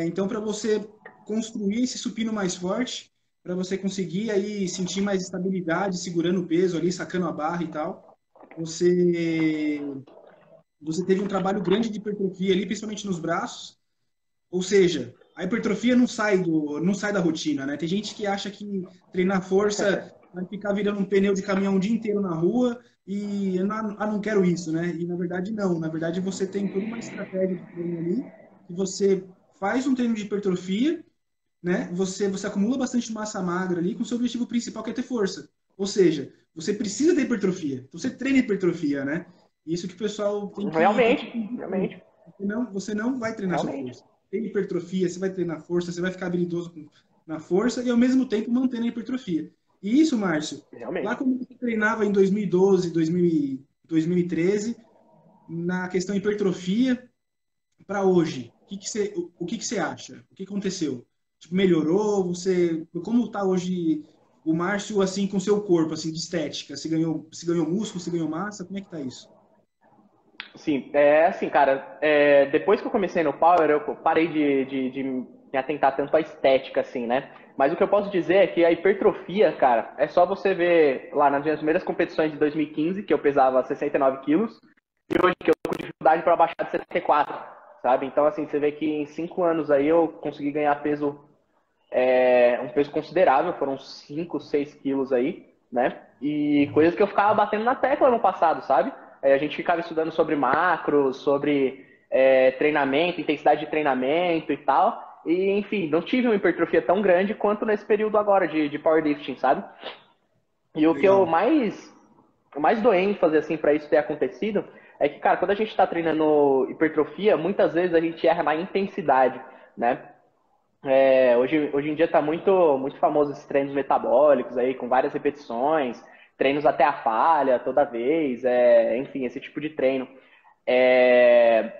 então para você construir esse supino mais forte, para você conseguir aí sentir mais estabilidade, segurando o peso ali, sacando a barra e tal, você, você teve um trabalho grande de hipertrofia ali, principalmente nos braços, ou seja, a hipertrofia não sai da rotina, né? Tem gente que acha que treinar força vai ficar virando um pneu de caminhão o dia inteiro na rua e não quero isso, né? E na verdade não. Na verdade você tem toda uma estratégia de treino ali que você faz um treino de hipertrofia, né? Você acumula bastante massa magra ali com o seu objetivo principal que é ter força. Ou seja, você precisa de hipertrofia. Então você treina hipertrofia, né? Isso que o pessoal tem que Realmente, entender. realmente, Você não vai treinar sua realmente. força. Tem hipertrofia, você vai treinar força, você vai ficar habilidoso na força e ao mesmo tempo mantendo a hipertrofia. E isso, Márcio, lá Realmente. quando você treinava em 2012, 2013, na questão hipertrofia, para hoje, o que você acha? O que aconteceu? Tipo, melhorou? Como está hoje o Márcio assim com seu corpo, assim, de estética? Se ganhou músculo, se ganhou massa? Como é que tá isso? Sim, assim, cara, depois que eu comecei no Power, eu parei de me atentar tanto à estética, assim, né? Mas o que eu posso dizer é que a hipertrofia, cara, é só você ver lá nas minhas primeiras competições de 2015, que eu pesava 69 quilos, e hoje que eu tô com dificuldade para baixar de 74, sabe? Então, assim, você vê que em 5 anos aí eu consegui ganhar peso, um peso considerável, foram 5, 6 quilos aí, né? E coisas que eu ficava batendo na tecla no passado, sabe? A gente ficava estudando sobre macros, sobre treinamento, intensidade de treinamento e tal. E, enfim, não tive uma hipertrofia tão grande quanto nesse período agora de powerlifting, sabe? E o que eu Legal. mais dou ênfase assim para isso ter acontecido é que, cara, quando a gente está treinando hipertrofia, muitas vezes a gente erra na intensidade, né? Hoje em dia está muito famoso esses treinos metabólicos aí, com várias repetições, treinos até a falha toda vez, enfim, esse tipo de treino. É,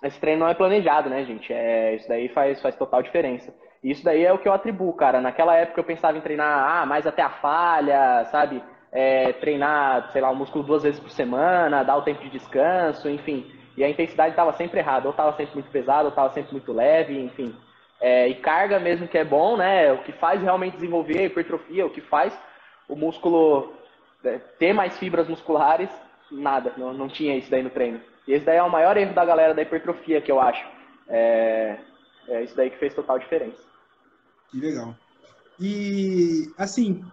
Esse treino não é planejado, né, gente? Isso daí faz total diferença. E isso daí é o que eu atribuo, cara. Naquela época eu pensava em treinar mais até a falha, sabe? Treinar, sei lá, o músculo 2 vezes por semana, dar o tempo de descanso, enfim. E a intensidade estava sempre errada. Ou estava sempre muito pesado, ou estava sempre muito leve, enfim. E carga mesmo que é bom, né? O que faz realmente desenvolver a hipertrofia, o que faz o músculo ter mais fibras musculares, nada, não tinha isso daí no treino. E esse daí é o maior erro da galera da hipertrofia, que eu acho. É isso daí que fez total diferença. Que legal. E, assim,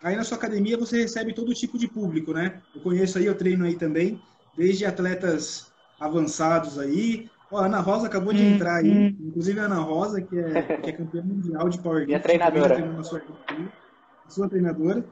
aí na sua academia você recebe todo tipo de público, né? Eu conheço aí, eu treino aí também, desde atletas avançados aí. Ó, a Ana Rosa acabou de entrar aí, inclusive a Ana Rosa, que é campeã mundial de Minha powerlifting, também já treinadora. treinou na sua academia, sua treinadora.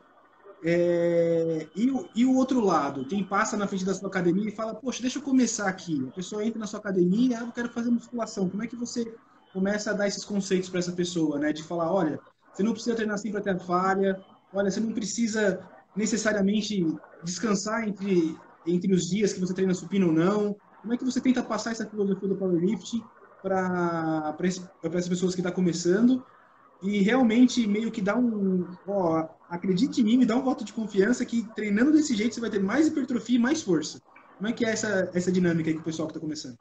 E o outro lado, quem passa na frente da sua academia e fala, poxa, deixa eu começar aqui. A pessoa entra na sua academia, eu quero fazer musculação. Como é que você começa a dar esses conceitos para essa pessoa, né? De falar, olha, você não precisa treinar sempre até a falha, olha, você não precisa necessariamente descansar entre os dias que você treina supino ou não. Como é que você tenta passar essa filosofia do powerlifting para essas pessoas que estão começando e realmente meio que dá ó, acredite em mim, me dá um voto de confiança que treinando desse jeito você vai ter mais hipertrofia e mais força. Como é que é essa dinâmica aí com o pessoal que está começando?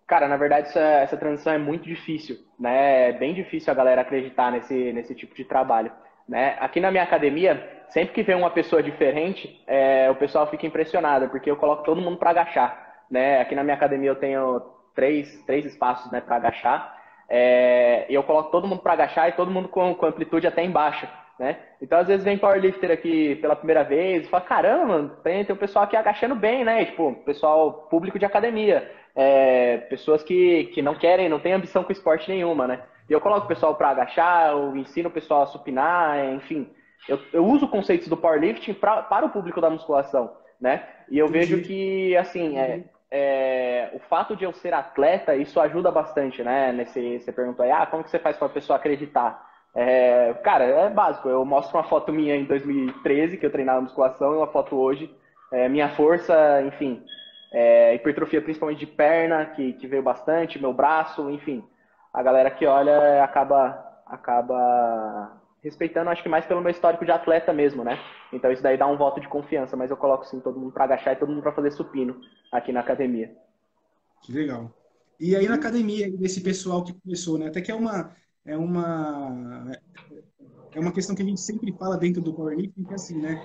Cara, na verdade, essa transição é muito difícil, né? É bem difícil a galera acreditar nesse tipo de trabalho, né? Aqui na minha academia, sempre que vem uma pessoa diferente, o pessoal fica impressionado, porque eu coloco todo mundo para agachar, né? Aqui na minha academia eu tenho três espaços, né, para agachar, e eu coloco todo mundo para agachar e todo mundo com amplitude até embaixo, né? Então, às vezes, vem powerlifter aqui pela primeira vez e fala, caramba, mano, tem um pessoal aqui agachando bem, né? E, tipo, pessoal público de academia. Pessoas que não querem, não têm ambição com esporte nenhuma, né? E eu coloco o pessoal para agachar, eu ensino o pessoal a supinar, enfim. Eu uso conceitos do powerlifting para o público da musculação, né? E eu Entendi. vejo que, assim, o fato de eu ser atleta, isso ajuda bastante, né? Você perguntou aí, como que você faz para a pessoa acreditar? Cara, é básico. Eu mostro uma foto minha em 2013, que eu treinava musculação, e uma foto hoje. Minha força, enfim, hipertrofia principalmente de perna, que veio bastante, meu braço, enfim. A galera que olha acaba respeitando, acho que mais pelo meu histórico de atleta mesmo, né? Então isso daí dá um voto de confiança, mas eu coloco sim todo mundo para agachar e todo mundo para fazer supino aqui na academia. Que legal. E aí na academia, desse pessoal que começou, né? Até que é uma, é uma questão que a gente sempre fala dentro do powerlifting, que é assim, né?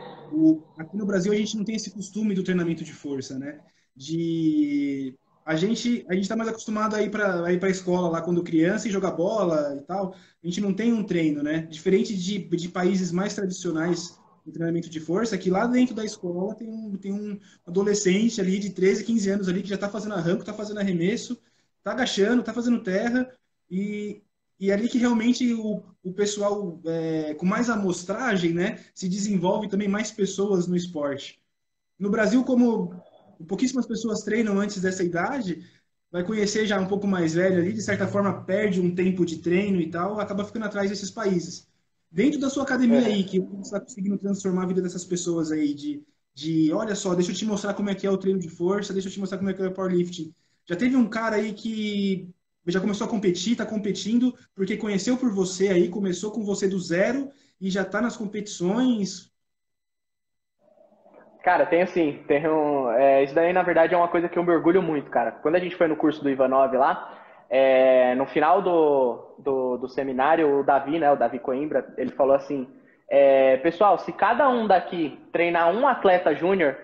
Aqui no Brasil a gente não tem esse costume do treinamento de força, né? De a gente está mais acostumado a ir para a escola lá quando criança e jogar bola e tal. A gente não tem um treino, né? Diferente de países mais tradicionais do treinamento de força, que lá dentro da escola tem um adolescente ali de 13, 15 anos ali que já está fazendo arranco, está fazendo arremesso, está agachando, está fazendo terra e e é ali que realmente o pessoal com mais amostragem, né, se desenvolve também mais pessoas no esporte. No Brasil, como pouquíssimas pessoas treinam antes dessa idade, vai conhecer já um pouco mais velho ali, de certa forma perde um tempo de treino e tal, acaba ficando atrás desses países. Dentro da sua academia aí, que você está conseguindo transformar a vida dessas pessoas aí, olha só, deixa eu te mostrar como é que é o treino de força, deixa eu te mostrar como é que é o powerlifting. Já teve um cara aí que já começou a competir, está competindo, porque conheceu por você aí, começou com você do zero e já está nas competições. Cara, tenho sim. Isso daí, na verdade, é uma coisa que eu me orgulho muito, cara. Quando a gente foi no curso do Ivanov lá, no final do seminário, o Davi, né, o Davi Coimbra, ele falou assim, pessoal, se cada um daqui treinar um atleta júnior,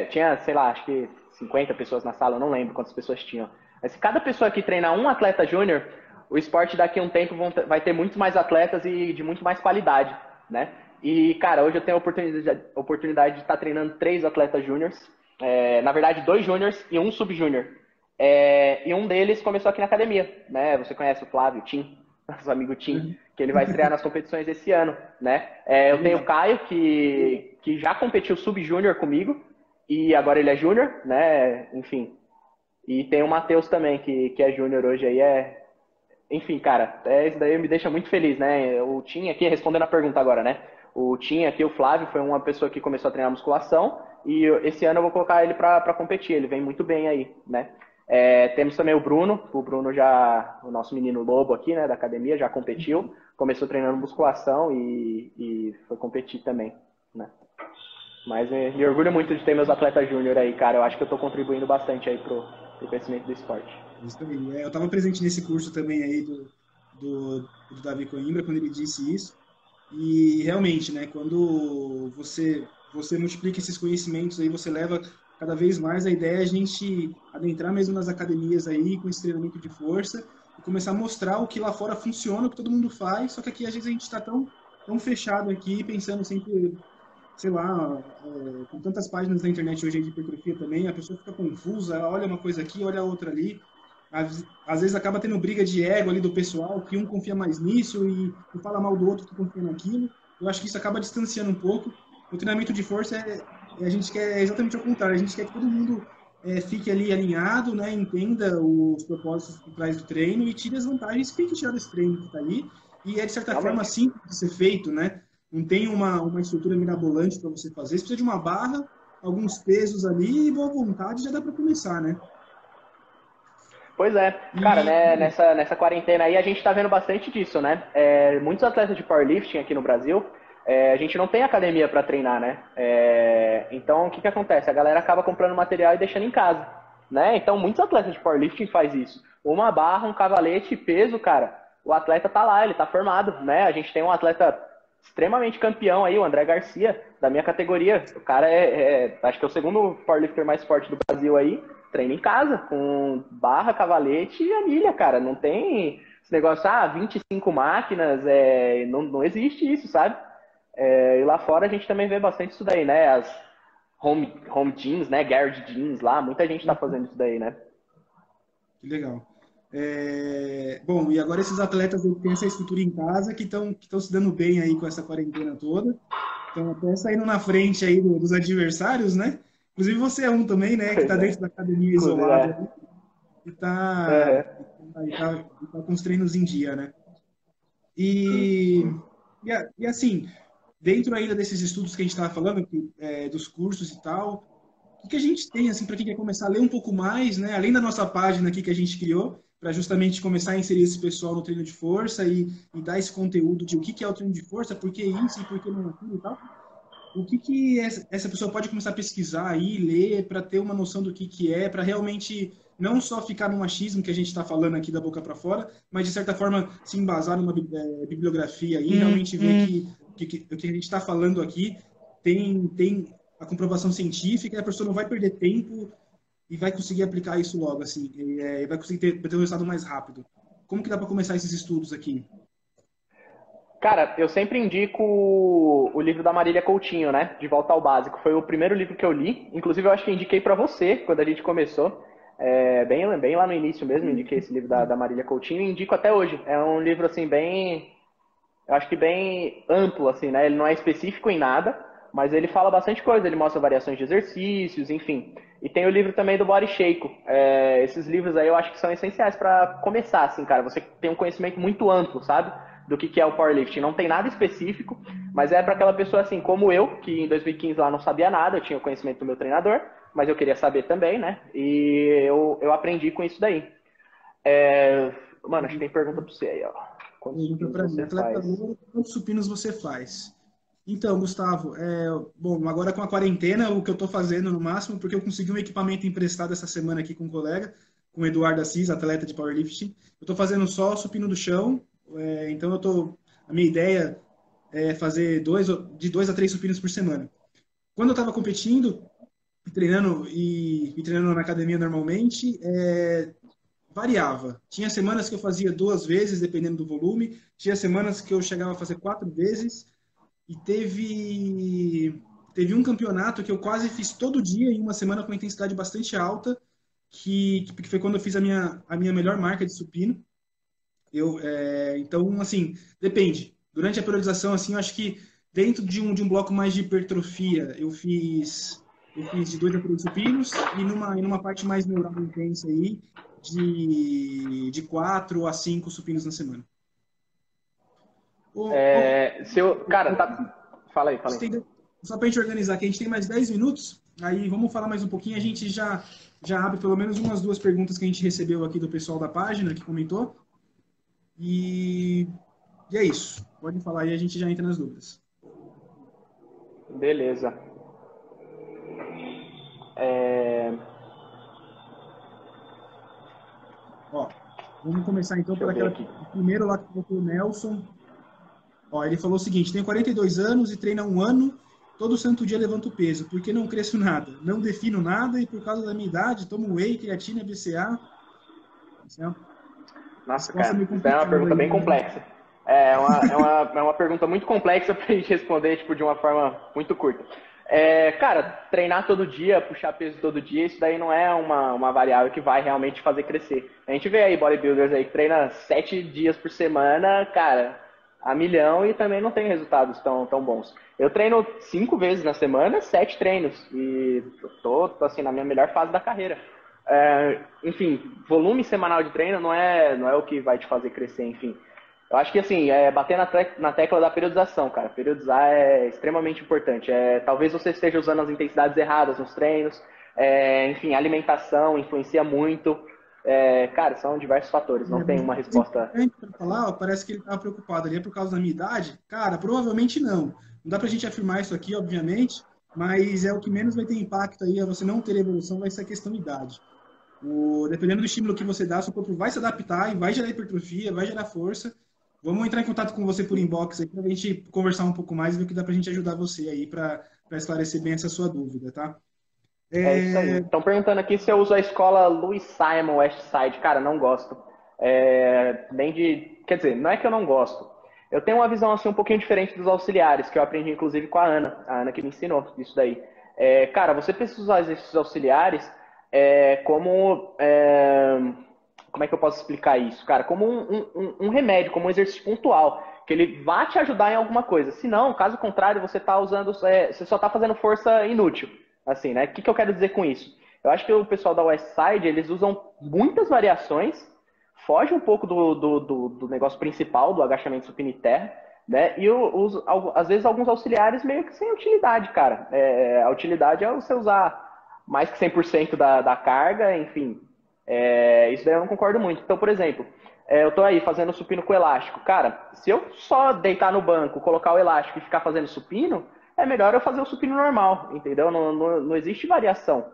tinha, sei lá, acho que 50 pessoas na sala, eu não lembro quantas pessoas tinham. Mas se cada pessoa aqui treinar um atleta júnior, o esporte daqui a um tempo vai ter muito mais atletas e de muito mais qualidade, né? E, cara, hoje eu tenho a oportunidade de estar treinando 3 atletas júniors. Na verdade, 2 júniors e um sub-júnior. E um deles começou aqui na academia, né? Você conhece o Flávio, o Tim, nosso amigo Tim, que ele vai estrear nas competições esse ano, né? Eu tenho o Caio, que já competiu sub-júnior comigo, e agora ele é júnior, né? Enfim. E tem o Matheus também, que é júnior hoje aí, enfim, cara, isso daí me deixa muito feliz, né? O Tim aqui, respondendo a pergunta agora, né? O Tim aqui, o Flávio, foi uma pessoa que começou a treinar musculação e esse ano eu vou colocar ele pra competir, ele vem muito bem aí, né? Temos também o Bruno o nosso menino lobo aqui, né, da academia, já competiu, começou treinando musculação e foi competir também, né? Mas me orgulho muito de ter meus atletas júnior aí, cara, eu acho que eu tô contribuindo bastante aí pro crescimento do esporte. Isso aí. Eu estava presente nesse curso também aí do Davi Coimbra, quando ele disse isso. E realmente, né, quando você multiplica esses conhecimentos aí, você leva cada vez mais a ideia é a gente adentrar mesmo nas academias aí com esse treinamento de força e começar a mostrar o que lá fora funciona, o que todo mundo faz, só que aqui às vezes a gente está tão fechado aqui, pensando sempre, sei lá, com tantas páginas na internet hoje aí de hipertrofia também, a pessoa fica confusa, ela olha uma coisa aqui, olha a outra ali, às vezes acaba tendo briga de ego ali do pessoal, que um confia mais nisso e fala mal do outro que confia naquilo. eu acho que isso acaba distanciando um pouco. O treinamento de força a gente quer exatamente ao contrário, a gente quer que todo mundo fique ali alinhado, né, entenda os propósitos por trás do treino e tire as vantagens que tem que tirar desse treino que está aí. E é, de certa forma, Realmente. simples de ser feito, né? Não tem uma estrutura mirabolante para você fazer. Você precisa de uma barra, alguns pesos ali e boa vontade, já dá para começar, né? Pois é, cara, E, né, nessa quarentena aí a gente tá vendo bastante disso, né? Muitos atletas de powerlifting aqui no Brasil, a gente não tem academia para treinar, né? Então o que acontece? A galera acaba comprando material e deixando em casa, né? Então muitos atletas de powerlifting faz isso. Uma barra, um cavalete, peso, cara. O atleta tá lá, ele tá formado, né? A gente tem um atleta extremamente campeão aí, o André Garcia, da minha categoria. O cara acho que é o segundo powerlifter mais forte do Brasil aí. Treina em casa, com barra, cavalete e anilha, cara. Não tem esse negócio, 25 máquinas, não existe isso, sabe? E lá fora a gente também vê bastante isso daí, né? As home gyms, né? Garage gyms lá, muita gente tá fazendo isso daí, né? que legal. Bom, e agora esses atletas que têm essa estrutura em casa que estão se dando bem aí com essa quarentena toda, estão até saindo na frente aí dos adversários, né? Inclusive você é um também, né? Que está Pois é. dentro da academia Inclusive, isolado aí, e tá, Uhum. tá com os treinos em dia, né? Sim. E, e assim, dentro ainda desses estudos que a gente estava falando, dos cursos e tal, o que a gente tem assim para quem quer começar a ler um pouco mais, né? Além da nossa página aqui que a gente criou, para justamente começar a inserir esse pessoal no treino de força e dar esse conteúdo de o que é o treino de força, por que isso e por que não aquilo e tal. O que essa pessoa pode começar a pesquisar aí, ler, para ter uma noção do que é, para realmente não só ficar no machismo que a gente está falando aqui da boca para fora, mas de certa forma se embasar numa bibliografia aí, realmente ver que o que a gente está falando aqui tem a comprovação científica, e a pessoa não vai perder tempo e vai conseguir aplicar isso logo, assim, e vai conseguir ter um resultado mais rápido. Como que dá para começar esses estudos aqui? Cara, eu sempre indico o livro da Marília Coutinho, né? De Volta ao Básico. Foi o primeiro livro que eu li. Inclusive, eu acho que indiquei para você quando a gente começou. Bem lá no início mesmo, indiquei esse livro da Marília Coutinho e indico até hoje. É um livro, assim, eu acho que bem amplo, assim, né? Ele não é específico em nada, mas ele fala bastante coisa. Ele mostra variações de exercícios, enfim. E tem o livro também do Body Shake. Esses livros aí eu acho que são essenciais para começar, assim, cara. Você tem um conhecimento muito amplo, sabe? Do que é o powerlifting. Não tem nada específico, mas é para aquela pessoa assim, como eu, que em 2015 lá não sabia nada, eu tinha o conhecimento do meu treinador, mas eu queria saber também, né? E eu aprendi com isso daí. Mano, acho que tem pergunta para você aí, ó. Quantos Pergunta supinos para mim, você atleta faz? novo, quantos supinos você faz? Então, Gustavo, bom, agora com a quarentena, o que eu estou fazendo no máximo, porque eu consegui um equipamento emprestado essa semana aqui com um colega, com o Eduardo Assis, atleta de powerlifting. Eu estou fazendo só supino do chão, então a minha ideia é fazer de 2 a 3 supinos por semana. Quando eu estava competindo, treinando e treinando na academia normalmente, variava. Tinha semanas que eu fazia 2 vezes, dependendo do volume. Tinha semanas que eu chegava a fazer 4 vezes. E teve um campeonato que eu quase fiz todo dia em uma semana com uma intensidade bastante alta, que foi quando eu fiz a minha melhor marca de supino. Então, assim, depende. Durante a periodização, assim, eu acho que dentro de um bloco mais de hipertrofia, eu fiz de 2 a 3 supinos e numa parte mais neural intensa aí, de 4 a 5 supinos na semana. Cara, tá. Fala aí, fala aí. Só para a gente organizar aqui, a gente tem mais 10 minutos, aí vamos falar mais um pouquinho, a gente já abre pelo menos umas 2 perguntas que a gente recebeu aqui do pessoal da página, que comentou, e, e é isso. Pode falar aí, a gente já entra nas dúvidas. Beleza. Ó, vamos começar então Deixa por eu ver aquela, aqui. o primeiro lá que foi o Nelson. Ó, ele falou o seguinte: tenho 42 anos e treino há um ano, todo santo dia levanto peso, porque não cresço nada, não defino nada e por causa da minha idade tomo whey, creatina, BCA. Isso é uma Nossa, resposta cara, meio isso daí é uma complicada pergunta aí, bem né? complexa. É uma pergunta muito complexa pra gente responder, tipo, de uma forma muito curta. Cara, treinar todo dia, puxar peso todo dia, isso daí não é uma variável que vai realmente fazer crescer. A gente vê aí bodybuilders aí que treina 7 dias por semana, cara, a milhão e também não tem resultados tão bons. Eu treino 5 vezes na semana, 7 treinos, e tô assim, na minha melhor fase da carreira. Enfim, volume semanal de treino não é o que vai te fazer crescer, enfim. Eu acho que, assim, bater na tecla da periodização, cara. Periodizar é extremamente importante. Talvez você esteja usando as intensidades erradas nos treinos. Enfim, a alimentação influencia muito. Cara, são diversos fatores. Não tem uma resposta. Para falar, ó, parece que ele estava preocupado ali por causa da minha idade. Cara, provavelmente não. Não dá para a gente afirmar isso aqui, obviamente, mas é o que menos vai ter impacto aí, você não ter evolução, vai ser a questão da idade. Dependendo do estímulo que você dá, seu corpo vai se adaptar e vai gerar hipertrofia, vai gerar força. Vamos entrar em contato com você por inbox aí para a gente conversar um pouco mais e ver o que dá para a gente ajudar você aí para esclarecer bem essa sua dúvida, tá? É isso aí. Estão perguntando aqui se eu uso a escola Louis Simon Westside. Cara, não gosto. Quer dizer, não é que eu não gosto. Eu tenho uma visão assim um pouquinho diferente dos auxiliares, que eu aprendi inclusive com a Ana que me ensinou isso daí. Cara, você precisa usar exercícios auxiliares como é que eu posso explicar isso? Cara, como um remédio, como um exercício pontual, que ele vai te ajudar em alguma coisa. Se não, caso contrário, você tá usando, você só está fazendo força inútil. Assim, né? O que eu quero dizer com isso? Eu acho que o pessoal da Westside, eles usam muitas variações, foge um pouco do negócio principal, do agachamento supino e terra, né? E às vezes alguns auxiliares meio que sem utilidade, cara. A utilidade é você usar mais que 100% da carga, enfim. Isso daí eu não concordo muito. Então, por exemplo, eu tô aí fazendo supino com elástico. Cara, se eu só deitar no banco, colocar o elástico e ficar fazendo supino, é melhor eu fazer o supino normal, entendeu? Não existe variação.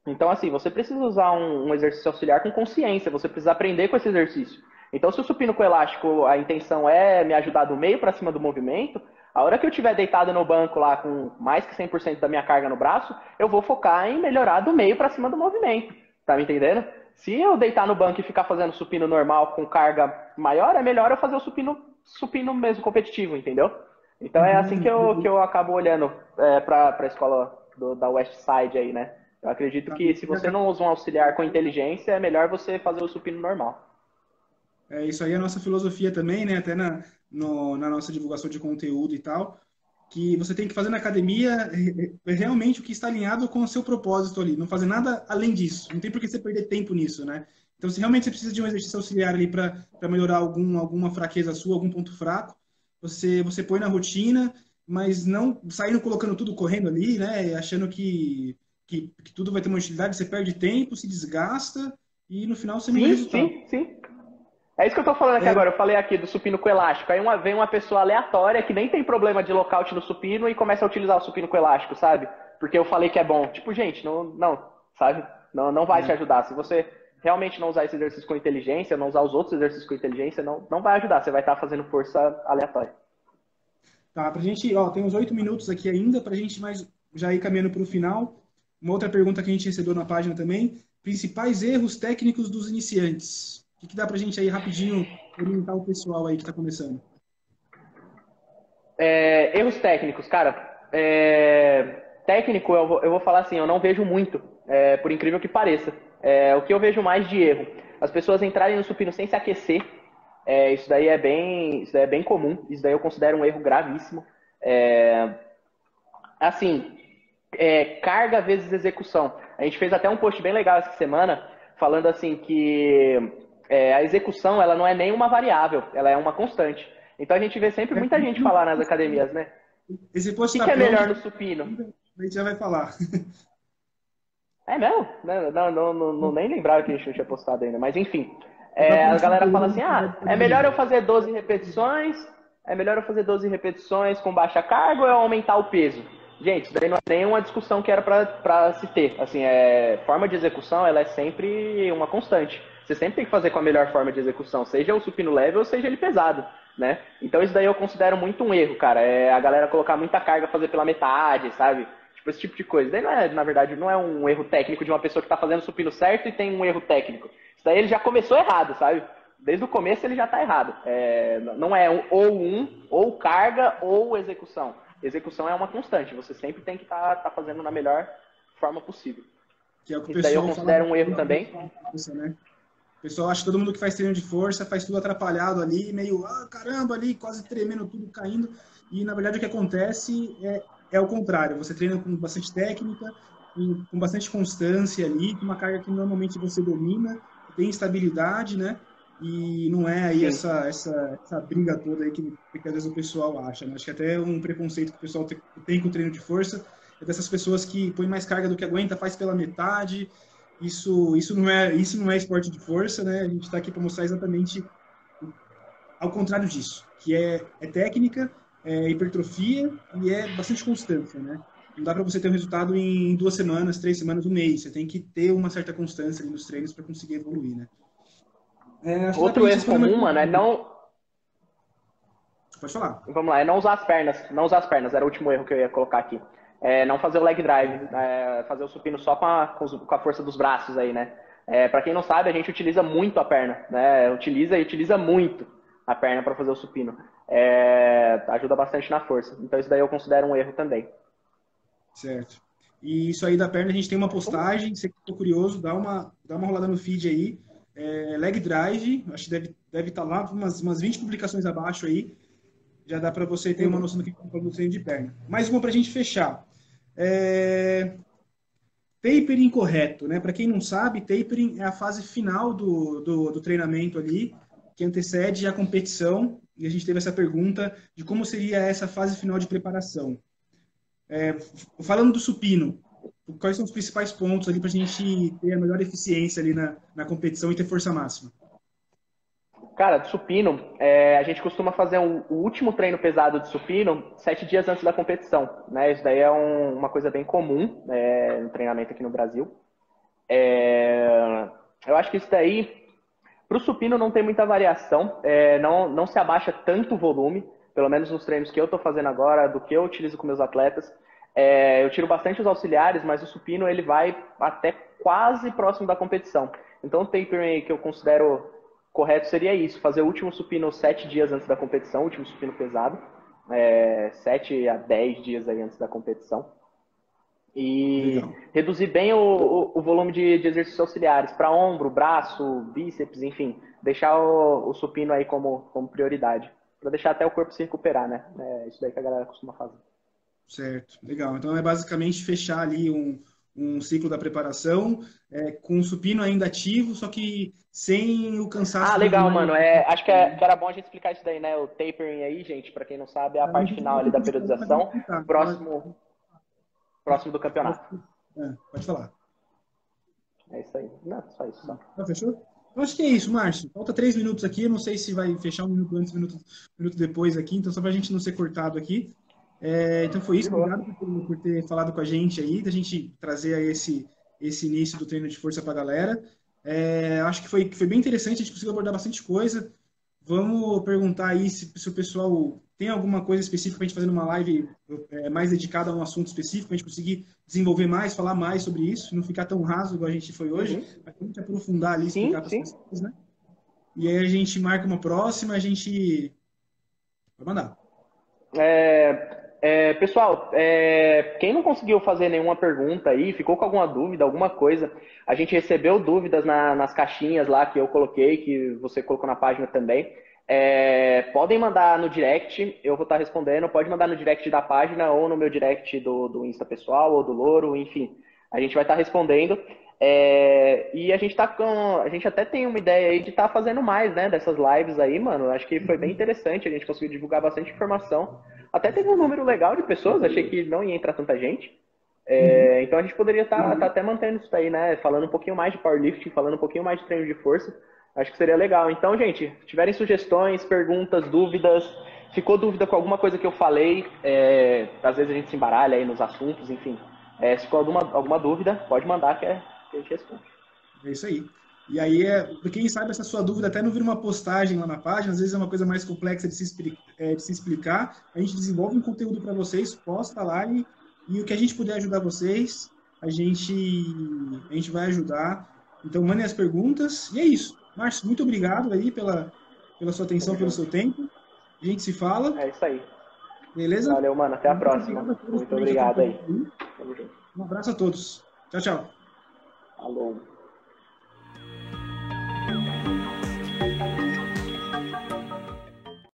Então, assim, você precisa usar um exercício auxiliar com consciência, você precisa aprender com esse exercício. Então, se o supino com elástico, a intenção é me ajudar do meio para cima do movimento, a hora que eu estiver deitado no banco lá com mais que 100% da minha carga no braço, eu vou focar em melhorar do meio para cima do movimento. Tá me entendendo? Se eu deitar no banco e ficar fazendo supino normal com carga maior, é melhor eu fazer o supino mesmo competitivo, entendeu? Então é assim que eu acabo olhando para a escola da Westside aí, né? Eu acredito que se você não usa um auxiliar com inteligência, é melhor você fazer o supino normal. Isso aí é a nossa filosofia também, né? Até na nossa divulgação de conteúdo e tal, que você tem que fazer na academia realmente o que está alinhado com o seu propósito ali, não fazer nada além disso. Não tem por que você perder tempo nisso, né? Então, se realmente você precisa de um exercício auxiliar ali para melhorar alguma fraqueza sua, algum ponto fraco, você põe na rotina, mas não saindo colocando tudo correndo ali, né? Achando que tudo vai ter uma utilidade, você perde tempo, se desgasta e no final você não vê resultado. Sim. É isso que eu tô falando aqui agora. Eu falei aqui do supino com elástico. Aí vem uma pessoa aleatória que nem tem problema de lockout no supino e começa a utilizar o supino com elástico, sabe? Porque eu falei que é bom. Tipo, gente, não sabe? Não vai te ajudar. Se você realmente não usar esse exercício com inteligência, não usar os outros exercícios com inteligência, não vai ajudar. Você vai estar fazendo força aleatória. Tá, pra gente, tem uns 8 minutos aqui ainda, pra gente já ir caminhando para o final. Uma outra pergunta que a gente recebeu na página também: principais erros técnicos dos iniciantes. O que dá pra gente aí rapidinho orientar o pessoal aí que tá começando? Erros técnicos, cara. Técnico, eu vou falar assim, eu não vejo muito, por incrível que pareça. O que eu vejo mais de erro? As pessoas entrarem no supino sem se aquecer. Isso daí é bem comum. Isso daí eu considero um erro gravíssimo. Assim, carga vezes execução. A gente fez até um post bem legal essa semana, falando assim que a execução ela não é nem uma variável, ela é uma constante. Então a gente vê sempre muita gente falar nas academias, né? Esse post O que é melhor no supino? A gente já vai falar. É mesmo? Não, nem lembrava que a gente não tinha postado ainda, mas enfim. A galera fala assim, é melhor eu fazer 12 repetições, com baixa carga ou eu aumentar o peso? Gente, isso daí não é nenhuma discussão que era pra se ter. Assim, forma de execução, ela é sempre uma constante. Você sempre tem que fazer com a melhor forma de execução, seja o supino leve ou seja ele pesado, né? Então isso daí eu considero muito um erro, cara. A galera colocar muita carga, fazer pela metade, sabe? Tipo, esse tipo de coisa. Daí na verdade, não é um erro técnico de uma pessoa que tá fazendo o supino certo e tem um erro técnico. Isso daí ele já começou errado, sabe? Desde o começo ele já tá errado. Não é ou carga ou execução. Execução é uma constante. Você sempre tem que estar fazendo na melhor forma possível. Que é o que o isso daí eu considero um erro também. Né? O pessoal acha que todo mundo que faz treino de força faz tudo atrapalhado ali, meio, caramba, ali, quase tremendo, tudo caindo. E, na verdade, o que acontece é o contrário. Você treina com bastante técnica, com bastante constância ali, com uma carga que normalmente você domina, tem estabilidade, né? E não é aí Sim. essa briga toda aí que às vezes o pessoal acha, né? Acho que até um preconceito que o pessoal tem com o treino de força é dessas pessoas que põem mais carga do que aguenta, faz pela metade. Isso não é esporte de força, né? A gente está aqui para mostrar exatamente ao contrário disso, que é técnica, é hipertrofia e é bastante constância, né? Não dá para você ter um resultado em 2 semanas, 3 semanas, um mês. Você tem que ter uma certa constância ali nos treinos para conseguir evoluir, né? Acho que dá para a Outro gente erro responder mais comum, uma mano, é pergunta. não. Pode falar. Vamos lá, é não usar as pernas. Não usar as pernas, era o último erro que eu ia colocar aqui. Não fazer o leg drive, fazer o supino só com a força dos braços aí, né? Para quem não sabe, a gente utiliza muito a perna, né? Utiliza muito a perna para fazer o supino. Ajuda bastante na força. Então isso daí eu considero um erro também. Certo. E isso aí da perna, a gente tem uma postagem, se você ficou curioso, dá uma rolada no feed aí. Leg drive, acho que deve estar lá, umas 20 publicações abaixo aí. Já dá para você ter uma noção do que é um treino de perna. Mais uma para a gente fechar. Tapering correto, né? Para quem não sabe, tapering é a fase final do treinamento ali, que antecede a competição. E a gente teve essa pergunta de como seria essa fase final de preparação. Falando do supino, quais são os principais pontos ali para a gente ter a melhor eficiência ali na competição e ter força máxima? Cara, de supino, a gente costuma fazer o último treino pesado de supino 7 dias antes da competição, né? Isso daí é uma coisa bem comum no treinamento aqui no Brasil. Eu acho que isso daí, para o supino não tem muita variação, não se abaixa tanto o volume, pelo menos nos treinos que eu estou fazendo agora, do que eu utilizo com meus atletas. Eu tiro bastante os auxiliares, mas o supino ele vai até quase próximo da competição. Então o tapering que eu considero correto seria isso, fazer o último supino 7 dias antes da competição, o último supino pesado, 7 a 10 dias aí antes da competição. E Legal. reduzir bem o volume de exercícios auxiliares para ombro, braço, bíceps, enfim. Deixar o supino aí como prioridade. Para deixar até o corpo se recuperar, né? É isso daí que a galera costuma fazer. Certo, legal. Então é basicamente fechar ali um ciclo da preparação com o supino ainda ativo, só que sem o Ah, cansaço legal, mais. mano. Acho que era bom a gente explicar isso daí, né? O tapering aí, gente, para quem não sabe, é a A parte gente tem final um ali da pouco de falar, mas vamos periodização, explicar. próximo do campeonato. Pode falar. É isso aí. Não, só isso. Só. Fechou? Eu acho que é isso, Márcio. Falta 3 minutos aqui. Eu não sei se vai fechar um minuto antes, um minuto depois aqui. Então, só para a gente não ser cortado aqui. Então, foi De isso. boa. Obrigado por ter falado com a gente aí, da gente trazer aí esse início do treino de força para a galera. Acho que foi bem interessante. A gente conseguiu abordar bastante coisa. Vamos perguntar aí se o pessoal tem alguma coisa específica para a gente fazer numa live mais dedicada a um assunto específico, para a gente conseguir desenvolver mais, falar mais sobre isso, não ficar tão raso igual a gente foi hoje, mas a gente aprofundar ali, explicar Sim, para as sim. pessoas, né? E aí a gente marca uma próxima, a gente vai mandar. Pessoal, quem não conseguiu fazer nenhuma pergunta aí, ficou com alguma dúvida, alguma coisa, a gente recebeu dúvidas nas caixinhas lá que eu coloquei, que você colocou na página também. Podem mandar no direct, eu vou estar respondendo. Pode mandar no direct da página ou no meu direct do Insta pessoal ou do Louro, enfim. A gente vai estar respondendo. E a gente até tem uma ideia aí de estar fazendo mais, né, dessas lives aí, mano. Acho que foi bem interessante, a gente conseguiu divulgar bastante informação. Até teve um número legal de pessoas, achei que não ia entrar tanta gente. Então a gente poderia estar até mantendo isso aí, né? Falando um pouquinho mais de powerlifting, falando um pouquinho mais de treino de força. Acho que seria legal. Então, gente, se tiverem sugestões, perguntas, dúvidas, ficou dúvida com alguma coisa que eu falei, às vezes a gente se embaralha aí nos assuntos, enfim. Se ficou alguma dúvida, pode mandar que a gente responde. É isso aí. E aí, quem sabe essa sua dúvida até não vira uma postagem lá na página, às vezes é uma coisa mais complexa de se explicar. A gente desenvolve um conteúdo para vocês, posta lá e o que a gente puder ajudar vocês, a gente vai ajudar. Então, mandem as perguntas. E é isso. Márcio, muito obrigado aí pela sua atenção, Tamo pelo junto. seu tempo. A gente se fala, É isso aí. beleza? Valeu, mano. Até a Muito próxima. obrigado a todos Muito por gente obrigado aí. acompanhar aí. Tamo junto. Um abraço a todos. Tchau, tchau. Falou.